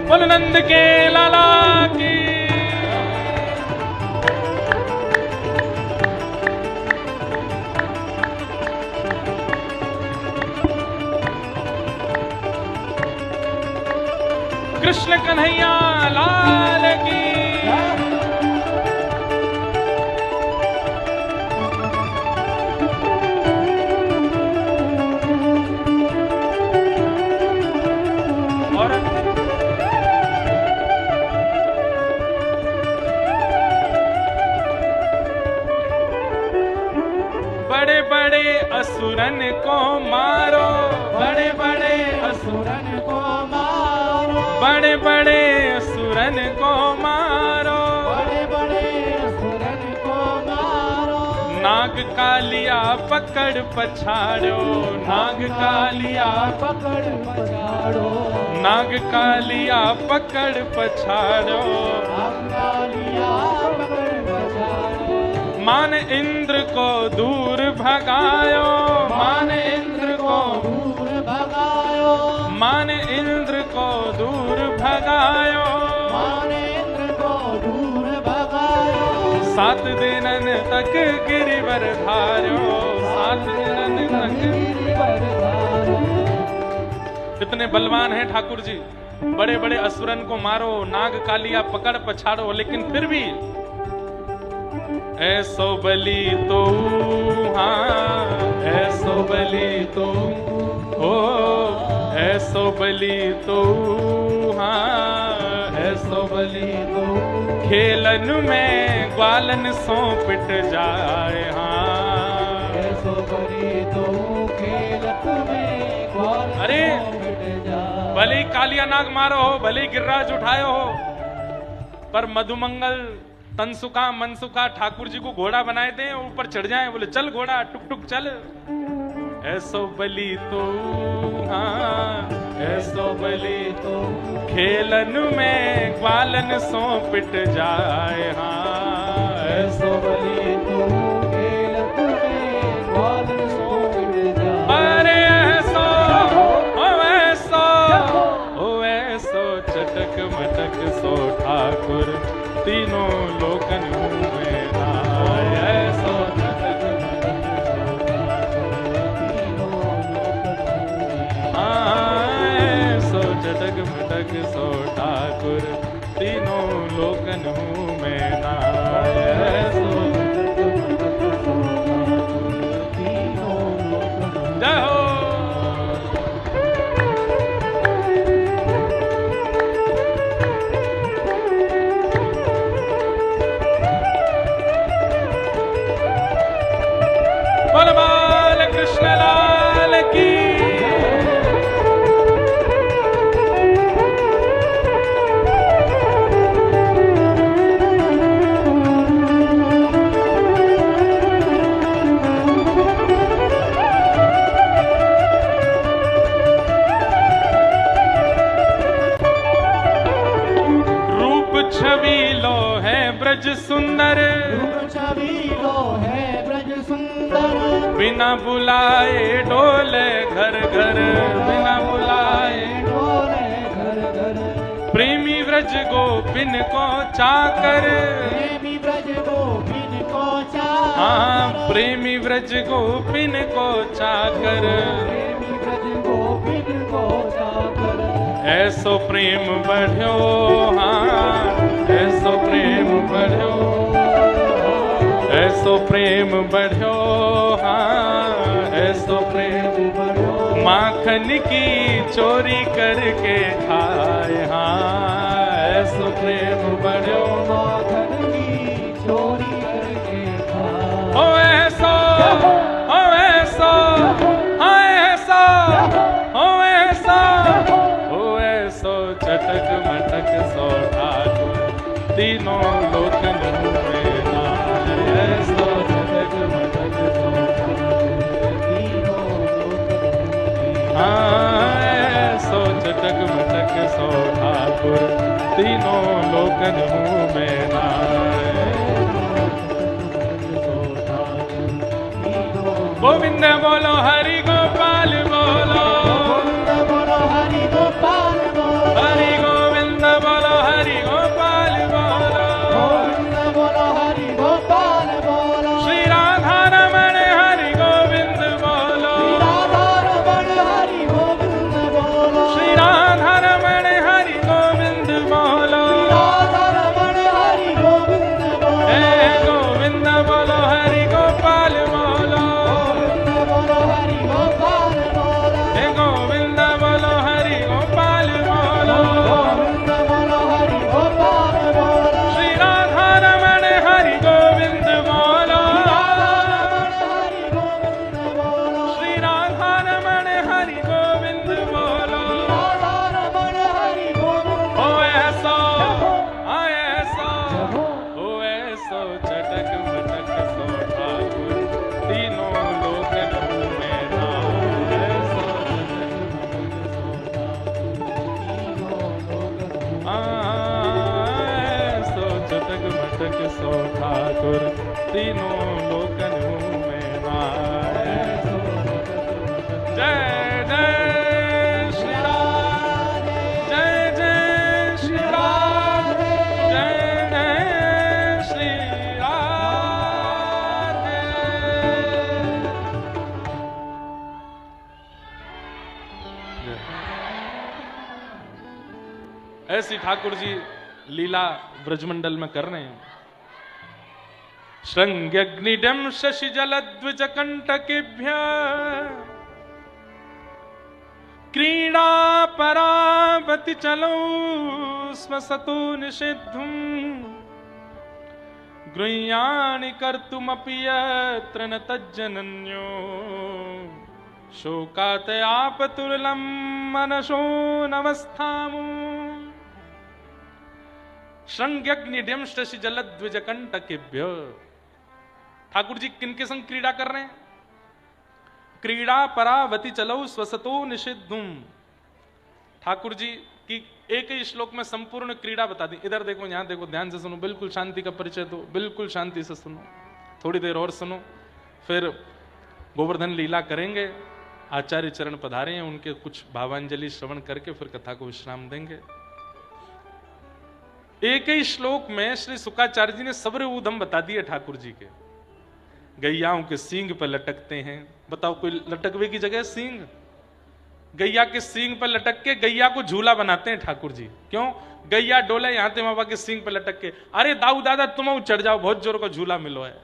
बोल नंद के लाला की। कृष्ण कन्हैया लाल की। और बड़े बड़े असुरन को मारो, बड़े बड़े
असुरन को मारो,
बड़े बड़े असुरन को मारो,
बड़े बड़े असुरन को मारो।
नाग कालिया पकड़ पछाड़ो, नाग कालिया
पकड़ पछाड़ो,
नाग कालिया पकड़ पछाड़ो।
अंगालिया पकड़ पछाड़ो।
मान इंद्र को दूर भगायो, मान इंद्र को
दूर भगायो,
मान इंद्र को दूर भगायो।
मान इंद्र को दूर भगायो।
7 दिनन तक गिरिवर धार्यो, 7 दिनन तक।
गिरिवर धारो।
इतने बलवान हैं ठाकुर जी, बड़े बड़े असुरन को मारो, नाग कालिया पकड़ पछाड़ो, लेकिन फिर भी ऐसो बली तो, हाँ ऐसो बली तो, ओ ऐसो बली तो, हाँ ऐसो बली तो। खेलन में ग्वालन सो पिट जाए, हाँ
ऐसो बली तो खेलत में ग्वाल
अरे
मिट जाए।
भले कालिया नाग मारो हो, भले गिर्राज उठायो हो, पर मधुमंगल तनसुका मनसुका ठाकुर जी को घोड़ा बनाए थे, ऊपर चढ़ जाए, बोले चल घोड़ा टुक टुक चल। ऐसो बली तो, हाँ ऐसो बली तो। खेलन में ग्वालन सो पिट जाए, हाँ ऐसो बली तो।
खेलत में ग्वालन सो मिट जाए।
अरे ऐसो ऐसो ऐसो चटक मटक सो ठाकुर तीनों लोकन हूँ मैं ना। ऐसो चटक मटक सो ऐसो चटक मटक सो ठाकुर तीनों लोकन हूँ मैं ना। ऐसो जय हो। बोल बाल कृष्ण लाल की। छबीलो है ब्रज सुंदर,
रूप छबीलो है ब्रज सुंदर,
बिना बुलाए डोले घर घर, बिना बुलाए
डोले घर घर,
प्रेमी व्रज गोपिन को चाकर,
प्रेमी ब्रज गोपिन को चाकर,
हाँ प्रेमी व्रज गोपिन को चाकर,
प्रेमी ब्रज गोपिन को चाकर,
ऐसो प्रेम बढ़्यो, हाँ ऐसो प्रेम बढ़्यो, ऐसो प्रेम बढ़्यो, हाँ ऐसो प्रेम बढ़्यो, माखन की चोरी करके खाए, हाँ ऐसो प्रेम बढ़्यो,
माखन की चोरी करके खाए,
ओ ऐसो, ओ ऐसो, हाँ ऐसो, ओ ऐसो, ओ ऐसो चटक मटक सो ठाकुर, तीनों लोकन में नाय, ऐसो चटक मटक सो ठाकुर,
तीनों लोकन में
हाँ ऐसो चटक मटक सो ठाकुर, तीनों लोकन में नाय। गोविंद बोलो हरि गोपाल बोलो,
बोलो हरि गोपाल बोलो,
हरि गोविंद बोलो हरि गोपाल बोलो,
गोविंद बोलो हरि गोपाल बोलो,
श्री राधा रमण हरि गोविंद बोलो,
राधा रमण हरि गोविंद बोलो,
श्री राधा रमण हरि गोविंद बोलो,
राधा रमण हरि गोविंद बोलो,
हे गोविंद बोलो हरि गोपाल बोलो,
गोविंद बोलो हरि गोपाल बोलो,
हे गोविंद बोलो हरि गोपाल बोलो,
गोविंद बोलो हरि गोपाल बोलो,
श्री राधा रमण हरि गोविंद बोलो,
हरि गोविंद बोलो,
श्री राधा रमण हरि गोविंद बोलो,
राधा रमण हरि गोविंद
ओ ऐसो, आ ऐसो, ओ ऐसो चटक मटक सो ठाकुर, तीनों लोकन में नाय, ऐसो चटक मटक सो ठाकुर, तीनों लोकन में नाय। जय जय श्री राम, जय जय श्री राम, जय जय श्री राम। ऐसी ठाकुर जी लीला ब्रजमंडल में कर रहे हैं। श्रृंग्यग्निडम शशि जलद्विज कंटकेभ्य क्रीडा परावति चलो स्वसतो निषिद्धुम गृह्याणि कर्तुमपि यत्र न तज्जनन्यो शोकात आपतुरलं मनसो नवस्थामु। श्रृंग्यग्निडम शशि जलद्विज कंटकेभ्य, ठाकुर जी किनके संग क्रीड़ा कर रहे हैं? क्रीड़ा परावति चलो स्वसतो निषिद्धुम। ठाकुर जी की एक ही श्लोक में संपूर्ण क्रीड़ा बता दी। इधर देखो, यहां देखो, ध्यान से सुनो, बिल्कुल शांति का परिचय दो, बिल्कुल शांति से सुनो, थोड़ी देर और सुनो, फिर गोवर्धन लीला करेंगे। आचार्य चरण पधारे हैं, उनके कुछ भावांजलि श्रवण करके फिर कथा को विश्राम देंगे। एक ही श्लोक में श्री शुकाचार्य जी ने सब्र ऊधम बता दिए ठाकुर जी के। गैयाओं के सींग पर लटकते हैं। बताओ, कोई लटकवे की जगह सींग? गैया के सींग पर लटक के गैया को झूला बनाते हैं ठाकुर जी। क्यों? गैया डोले यहाँ ते बाबा के सींग पर लटक के, अरे दाऊ दादा तुम चढ़ जाओ, बहुत जोर का झूला मिलो है।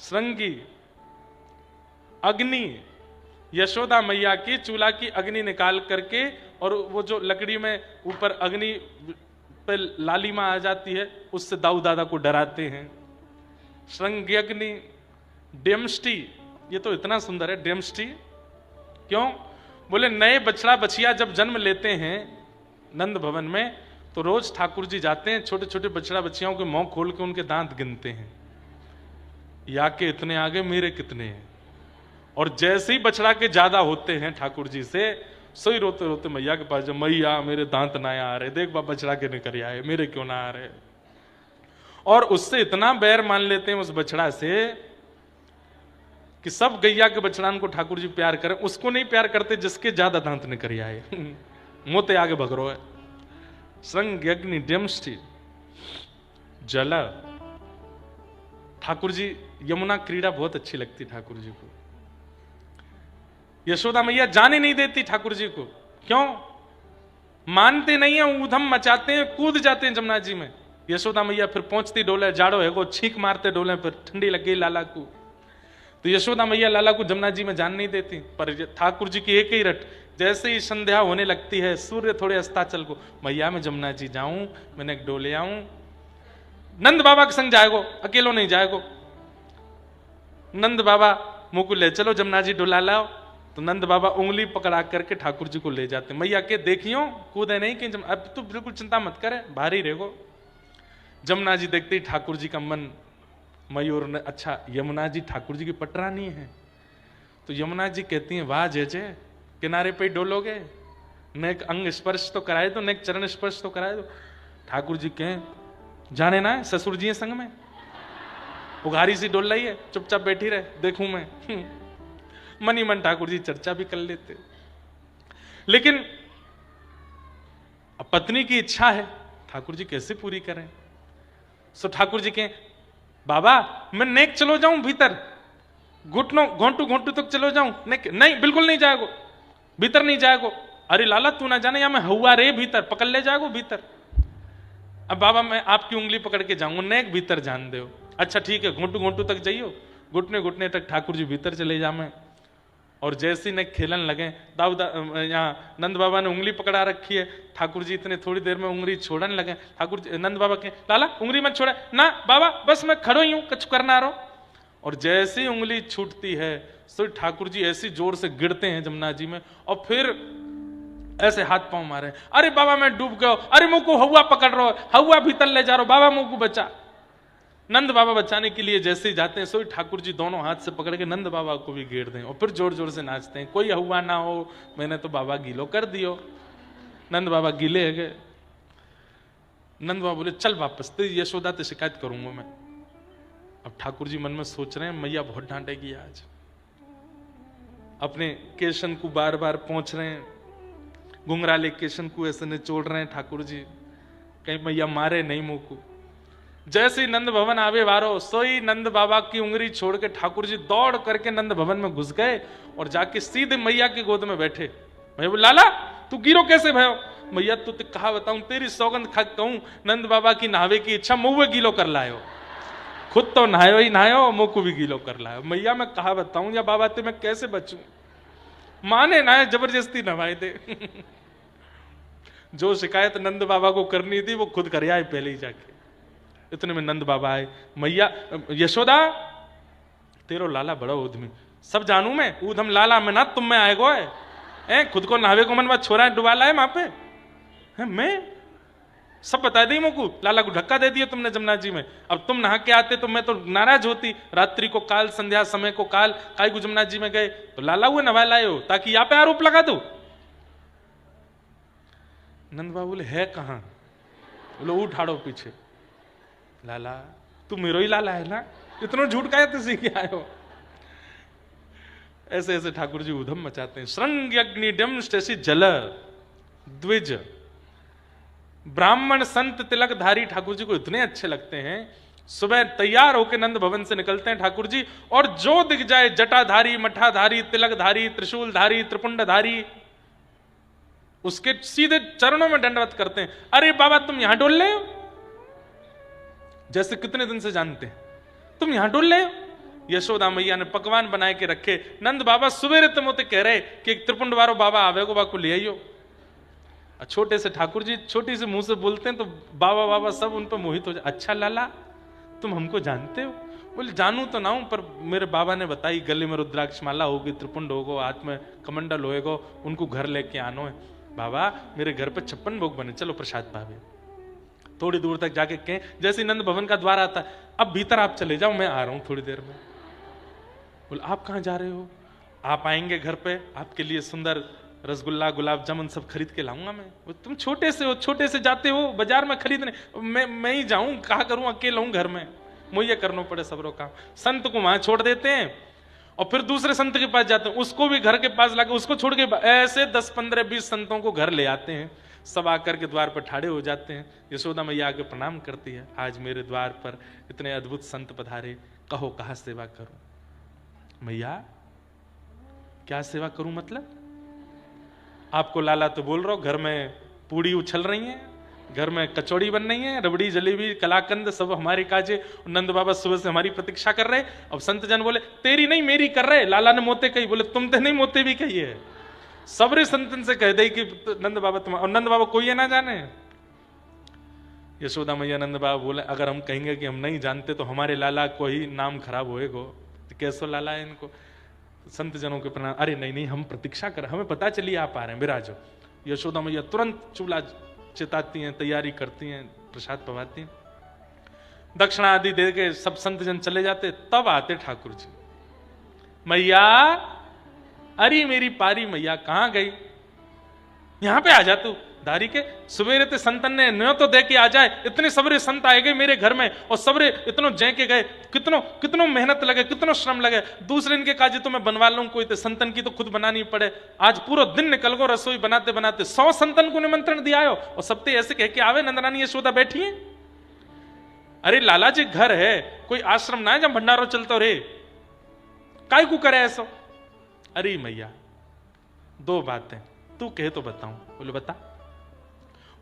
श्रृंगी अग्नि, यशोदा मैया की चूल्हा की अग्नि निकाल करके, और वो जो लकड़ी में ऊपर अग्नि पे लालिमा आ जाती है, उससे दाऊ दादा को डराते हैं। श्रृंग्यग्नि, डेमस्टी, ये तो इतना सुंदर है डेमस्टी। क्यों? बोले नए बछड़ा बछिया जब जन्म लेते हैं नंद भवन में, तो रोज ठाकुर जी जाते हैं, छोटे छोटे बछड़ा बछियाओं के मुंह खोल के उनके दांत गिनते हैं, या के इतने आगे मेरे कितने हैं। और जैसे ही बछड़ा के ज्यादा होते हैं ठाकुर जी से, सोई रोते रोते मैया के पास, जब मैया मेरे दांत ना आ रहे, देख बाबा बछड़ा के निकल आए, मेरे क्यों ना आ रहे। और उससे इतना बैर मान लेते हैं उस बछड़ा से कि सब गैया के बछड़ान को ठाकुर जी प्यार करें, उसको नहीं प्यार करते जिसके ज्यादा दांत निकल आए। मोते आगे भगरो है। संग अग्नि डमष्टि जल। ठाकुर जी यमुना क्रीड़ा बहुत अच्छी लगती ठाकुर जी को। यशोदा मैया जाने नहीं देती ठाकुर जी को। क्यों? मानते नहीं है, ऊधम मचाते हैं, कूद जाते हैं जमुना जी में। यशोदा मैया फिर पहुंचती डोले, जाड़ो है वो छींक मारते डोले, फिर ठंडी लग गई लाला को। तो यशोदा मैया लाला को जमुना जी में जान नहीं देती। पर ठाकुर जी की एक ही रट, जैसे ही संध्या होने लगती है, सूर्य थोड़े अस्ताचल को, मैया मैं जमुना जी जाऊं, मैंने एक डोले आऊं। नंद बाबा के संग जाएगो, अकेलो नहीं जाएगो। नंद बाबा मुंह को ले चलो जमुना जी डोला लाओ। तो नंद बाबा उंगली पकड़ा करके ठाकुर जी को ले जाते। मैया के देखियो कूदे नहीं कि अब तो बिल्कुल चिंता मत करे, भारी रहेगो। जमुना जी देखते ही ठाकुर जी का मन मयूर ने, अच्छा यमुना जी ठाकुर जी की पटरानी है। तो यमुना जी कहती हैं, वाह जय जय, किनारे पे डोलोगे, न एक अंग स्पर्श तो कराए दो, न एक चरण स्पर्श तो कराए दो। ठाकुर जी कहें, जाने ना है ससुर जी संग में, उघारी सी डोल रही है, चुपचाप बैठी रहे, देखूं मैं। मन ही मन ठाकुर जी चर्चा भी कर लेते। लेकिन अब पत्नी की इच्छा है, ठाकुर जी कैसे पूरी करें। सो ठाकुर जी कहें, बाबा मैं नेक चलो जाऊं भीतर, घुटनों घोंटू घोंटू तक चलो जाऊं। नहीं बिल्कुल नहीं जाएगो, भीतर नहीं जाएगो। अरे लाला तू ना जाने, या मैं हुआ रे भीतर, पकड़ ले जाएगो भीतर। अब बाबा मैं आपकी उंगली पकड़ के जाऊंगा, नेक भीतर जान दो। अच्छा ठीक है, घोंटू घोंटू तक जाइयो, घुटने घुटने तक ठाकुर जी भीतर चले जा मैं। और जैसे ने खेलन लगे, दाऊदा यहाँ नंद बाबा ने उंगली पकड़ा रखी है, ठाकुर जी इतने थोड़ी देर में उंगली छोड़ने लगे। ठाकुर जी नंद बाबा के, लाला उंगली मत छोड़े ना बाबा, बस मैं खड़ो ही हूं, कुछ करना रहो। और जैसे ही उंगली छूटती है तो ठाकुर जी ऐसी जोर से गिरते हैं जमुना जी में, और फिर ऐसे हाथ पांव मारे, अरे बाबा मैं डूब गया, अरे मुंह को हवा पकड़ रहा, हवा भीतर ले जा रहा, बाबा मुंह को बचा। नंद बाबा बचाने के लिए जैसे ही जाते हैं, सोई ठाकुर जी दोनों हाथ से पकड़ के नंद बाबा को भी घेर दें, और फिर जोर जोर से नाचते हैं, कोई हुआ ना हो, मैंने तो बाबा गीलो कर दियो। नंद बाबा गीले है गए। नंद बाबा बोले, चल वापस, तेरी यशोदा से शिकायत करूंगा मैं। अब ठाकुर जी मन में सोच रहे हैं, मैया बहुत डांटेगी आज। अपने केशन को बार बार पहुंच रहे हैं, घुंघराले केशन को ऐसे निचोड़ रहे हैं ठाकुर जी, कहीं मैया मारे नहीं मुंह को। जैसे ही नंद भवन आवे वारो, सोई नंद बाबा की उंगली छोड़ के ठाकुर जी दौड़ करके नंद भवन में घुस गए और जाके सीधे मैया की गोद में बैठे। मैं बोला, लाला तू गिरो कैसे भयो? मैया तू तो कहा बताऊं, तेरी सौगंध खा कहूं, नंद बाबा की नहावे की इच्छा, मुंह गीलो कर लायो। खुद तो नहायो ही नहायो, मुंह को भी गीलो कर लायो। मैया मैं कहा बताऊं या बाबा ते मैं कैसे बचूं? माने ना जबरदस्ती नवाए दे। जो शिकायत नंद बाबा को करनी थी वो खुद कर आए पहले ही जाके। इतने में नंद बाबा आए, मैया यशोदा तेरो लाला बड़ा उद्यमी, सब जानू मैं, ऊधम लाला में ना तुम में आएगो है, खुद को नहावे को मन बात छोरा डुबा लाए वहां पे है, मैं सब बता दी मुझको, लाला को धक्का दे दिया तुमने जमुना जी में। अब तुम नहा के आते तो मैं तो नाराज होती, रात्रि को काल, संध्या समय को काल, काय को जमुना जी में गए तो लाला हुए नवा लाए हो ताकि यहां पे आरोप लगा दो। नंद बाबू बोले, है कहां? बोले उठाड़ो पीछे। लाला तू मेरो ही लाला है ना, इतना झूठ का तो सीख के आए हो। ऐसे ऐसे ठाकुर जी उधम मचाते हैं। श्रृंग अग्नि डमष्टि जल द्विज। ब्राह्मण संत तिलकधारी ठाकुर जी को इतने अच्छे लगते हैं। सुबह तैयार होकर नंद भवन से निकलते हैं ठाकुर जी, और जो दिख जाए जटाधारी, मठाधारी, तिलकधारी, त्रिशूलधारी, त्रिपुंडधारी, उसके सीधे चरणों में दंडवत करते हैं। अरे बाबा तुम यहां डोल रहे हो, जैसे कितने दिन से जानते हैं, तुम यहां डोल रहे हो। यशोदा मैया ने पकवान बनाए के रखे। नंद बाबा सुबेरे तमोते कह रहे कि एक त्रिपुंड वारो बाबा आवेगो, बाबा को ले आइयो। छोटे से ठाकुर जी छोटी से मुंह से बोलते हैं तो बाबा बाबा सब उन पर मोहित हो जाए। अच्छा लाला तुम हमको जानते हो? बोले जानू तो ना हूं, पर मेरे बाबा ने बताई गले में रुद्राक्ष माला होगी, त्रिपुंड होगो, हाथ में कमंडल होएगो, उनको घर लेके आनो है। बाबा मेरे घर पे 56 भोग बने, चलो प्रसाद पावे। थोड़ी दूर तक जाके कहें, जैसे नंद भवन का द्वार आता है, अब भीतर आप चले जाओ, मैं आ रहा हूं थोड़ी देर में। बोले आप कहां जा रहे हो? आप आएंगे घर पे, आपके लिए सुंदर रसगुल्ला गुलाब जामुन सब खरीद के लाऊंगा मैं। वो तुम छोटे से हो, छोटे से जाते हो बाजार में खरीदने, मैं ही जाऊं, कहा करूं, अकेला हूं घर में, मुझे करना पड़े सबरों काम। संत को वहां छोड़ देते हैं और फिर दूसरे संत के पास जाते हैं, उसको भी घर के पास लाके उसको छोड़ के ऐसे 10 15 20 संतों को घर ले आते हैं। सब आकर के द्वार पर ठाड़े हो जाते हैं। यशोदा मैया आके प्रणाम करती है, आज मेरे द्वार पर इतने अद्भुत संत पधारे, कहो कहाँ सेवा करूं। मैया क्या सेवा करूं मतलब? आपको लाला तो बोल रहा हूं घर में पूड़ी उछल रही है, घर में कचौड़ी बन रही है, रबड़ी जलेबी कलाकंद सब हमारे काजे, नंद बाबा सुबह से हमारी प्रतीक्षा कर रहे। अब संत जन बोले तेरी नहीं मेरी कर रहे। लाला ने मोते कही, बोले तुम तो नहीं मोते भी कही है, सबरे संतन से कह दे कि नंद बाबा तुम, और नंद बाबा कोई है ना जाने। यशोदा मैया नंद बाबा बोले अगर हम कहेंगे कि हम नहीं जानते तो हमारे लाला को ही नाम खराब होएगा, तो कैसो लाला है इनको। संत जनों के प्रणाम, अरे नहीं नहीं हम प्रतीक्षा कर, हमें पता चली आप आ रहे हैं, विराजो। यशोदा मैया तुरंत चूल्हा चिताती हैं, तैयारी करती हैं, प्रसाद पवाती हैं, दक्षिणा आदि दे के सब संत जन चले जाते। तब आते ठाकुर जी, मैया अरे मेरी पारी मैया कहां गई, यहां पे आ जा तू। दारी के सवेरे ते संतन ने न्यो तो दे के आ जाए, इतने सबरे संत आए गए मेरे घर में और सबरे इतनो जय के गए, कितनो कितनो मेहनत लगे, कितनो श्रम लगे, दूसरे इनके काजे तो मैं बनवा लूं, कोई तो संतन की तो खुद बनानी पड़े। आज पूरा दिन निकल गो रसोई बनाते बनाते, 100 संतन को निमंत्रण दिया हो और सबते ऐसे कह के आवे नंदरानी यशोदा बैठी है। अरे लाला जी घर है, कोई आश्रम ना है जब भंडारो चलता रे, काय को करे ऐसा। अरे मैया 2 बातें तू कहे तो बताऊं। बोले बता।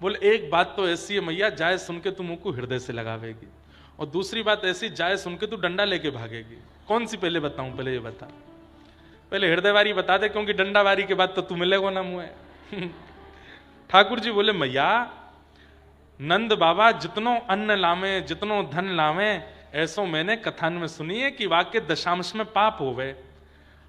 बोले एक बात तो ऐसी है मैया, जाए सुन के तू मुंह को हृदय से लगावेगी, और दूसरी बात ऐसी जाए सुन के तू डंडा लेके भागेगी। कौन सी पहले बताऊं? पहले ये बता, पहले हृदयवारी बता दे, क्योंकि डंडावारी के बाद तो तू मिलेगा ना मुझे। ठाकुर जी बोले मैया नंद बाबा जितनो अन्न लावे जितनो धन लावे, ऐसो मैंने कथान में सुनी है कि वाक्य दशांश में पाप होवे,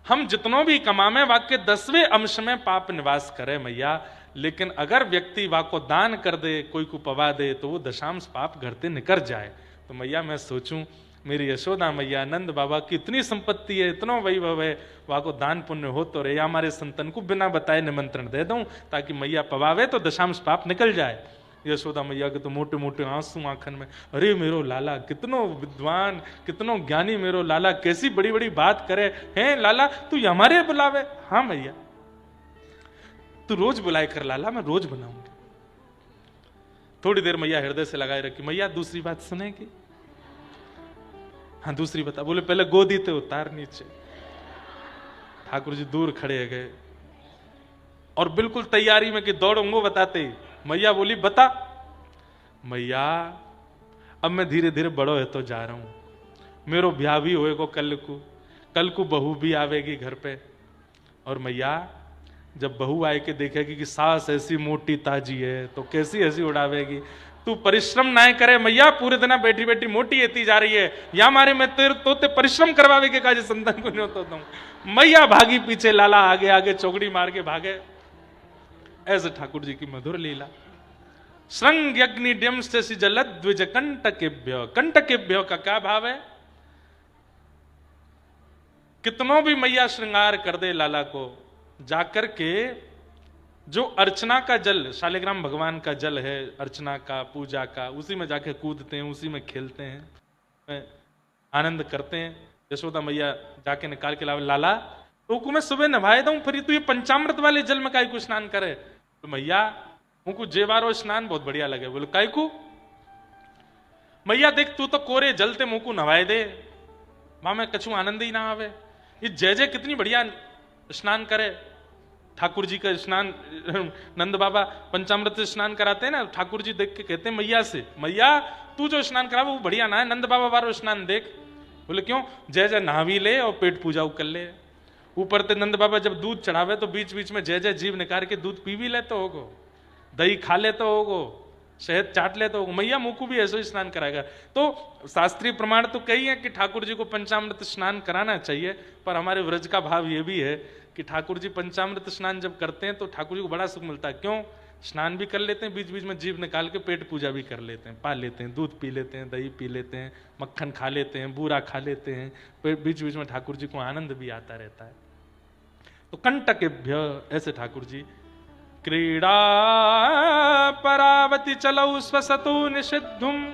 हम जितनो भी कमावे वाक्य 10वें अंश में पाप निवास करे मैया। लेकिन अगर व्यक्ति वाको दान कर दे, कोई को पवा दे, तो वो दशांश पाप घरते निकर जाए। तो मैया मैं सोचूं मेरी यशोदा मैया नंद बाबा की इतनी संपत्ति है, इतना वैभव है, वाको दान पुण्य हो तो रे, हमारे संतन को बिना बताए निमंत्रण दे दूं ताकि मैया पवावे तो दशांश पाप निकल जाए। यशोदा मैया के तो मोटे मोटे आंसू आंखन में, अरे मेरो लाला कितनो विद्वान कितनो ज्ञानी, मेरो लाला कैसी बड़ी बड़ी बात करे हैं। लाला तू हमारे बुलावे? हाँ मैया तू रोज बुलाए कर लाला, मैं रोज बनाऊंगी। थोड़ी देर मैया हृदय से लगाए रखी। मैया दूसरी बात सुनेगी? हाँ दूसरी बता। बोले पहले गोदी ते उतार नीचे। ठाकुर जी दूर खड़े गए और बिल्कुल तैयारी में कि दौड़ूंगो बताते ही मैया बोली बता। मैया अब मैं धीरे धीरे बड़ो है तो जा रहा हूं, मेरो ब्याह भी होएगा कल को बहू भी आवेगी घर पे, और मैया जब बहू आए के देखेगी कि सास ऐसी मोटी ताजी है तो कैसी हंसी उड़ावेगी। तू परिश्रम ना करे मैया, पूरे दिन बैठी बैठी मोटी एती जा रही है, या मारे मैं तेरे तोते परिश्रम करवावे के काजे संतान को नहीं होता हूं। मैया भागी पीछे, लाला आगे आगे चौकड़ी मार के भागे। ऐसे ठाकुर जी की मधुर लीला। श्रृंग अग्निड्यम से जलद द्विज कंटकेभ्य। कंटकेभ्य का क्या भाव है? कितनों भी मैया श्रृंगार कर दे लाला को, जाकर के जो अर्चना का जल, शालिग्राम भगवान का जल है अर्चना का पूजा का, उसी में जाके कूदते हैं, उसी में खेलते हैं, आनंद करते हैं। यशोदा मैया जाके निकाल के लावे, लाला तो को मैं सुबह नहाए दूं, फिर तू ये पंचामृत वाले जल में काय को स्नान करे? तो मैया उनको जेवारो स्नान बहुत बढ़िया लगे। बोले काय को? मैया देख तू तो कोरे जलते मुंह को नवाए दे, वहां में कछु आनंद ही ना आवे। ये जय जय कितनी बढ़िया स्नान करे। ठाकुर जी का स्नान नंद बाबा पंचामृत से स्नान कराते हैं ना, ठाकुर जी देख के कहते हैं मैया से, मैया तू जो स्नान करा वो बढ़िया ना है, नंद बाबा वारो स्नान देख। बोले क्यों? जय जय नहा भी ले और पेट पूजा कर ले। ऊपर ते नंद बाबा जब दूध चढ़ावे तो बीच बीच में जय जय जीव निकाल के दूध पी भी लेते होगो, दही खा लेते होगो, शहद चाट लेते होगो। मैया मुंह को भी ऐसे ही स्नान कराएगा। तो शास्त्रीय प्रमाण तो कई है कि ठाकुर जी को पंचामृत स्नान कराना चाहिए, पर हमारे व्रज का भाव ये भी है कि ठाकुर जी पंचामृत स्नान जब करते हैं तो ठाकुर जी को बड़ा सुख मिलता है। क्यों? स्नान भी कर लेते हैं, बीच बीच में जीव निकाल के पेट पूजा भी कर लेते हैं, पा लेते हैं, दूध पी लेते हैं, दही पी लेते हैं, मक्खन खा लेते हैं, बूरा खा लेते हैं, बीच बीच में ठाकुर जी को आनंद भी आता रहता है। तो कंटकेभ्य, ऐसे ठाकुर जी क्रीड़ा परावति चलौ स्वसतो निषिद्धुम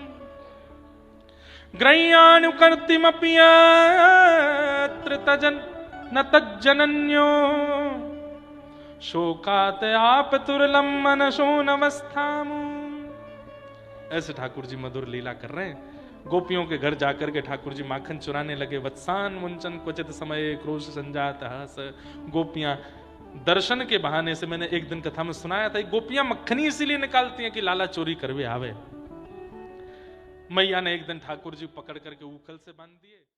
ग्रह्यानुकर्तिमपियत्र तजन न तज्जनन्यो शोकात आपतुरलम मनसो नवस्थामु। ऐसे ठाकुर जी मधुर लीला कर रहे हैं। गोपियों के घर जाकर के ठाकुर जी माखन चुराने लगे। वत्सान मुंचन क्वचित समय क्रोश संजात हस। गोपियां दर्शन के बहाने से, मैंने एक दिन कथा में सुनाया था, गोपियां मक्खनी इसीलिए निकालती हैं कि लाला चोरी करवे आवे। मैया ने एक दिन ठाकुर जी पकड़ करके उखल से बांध दिए।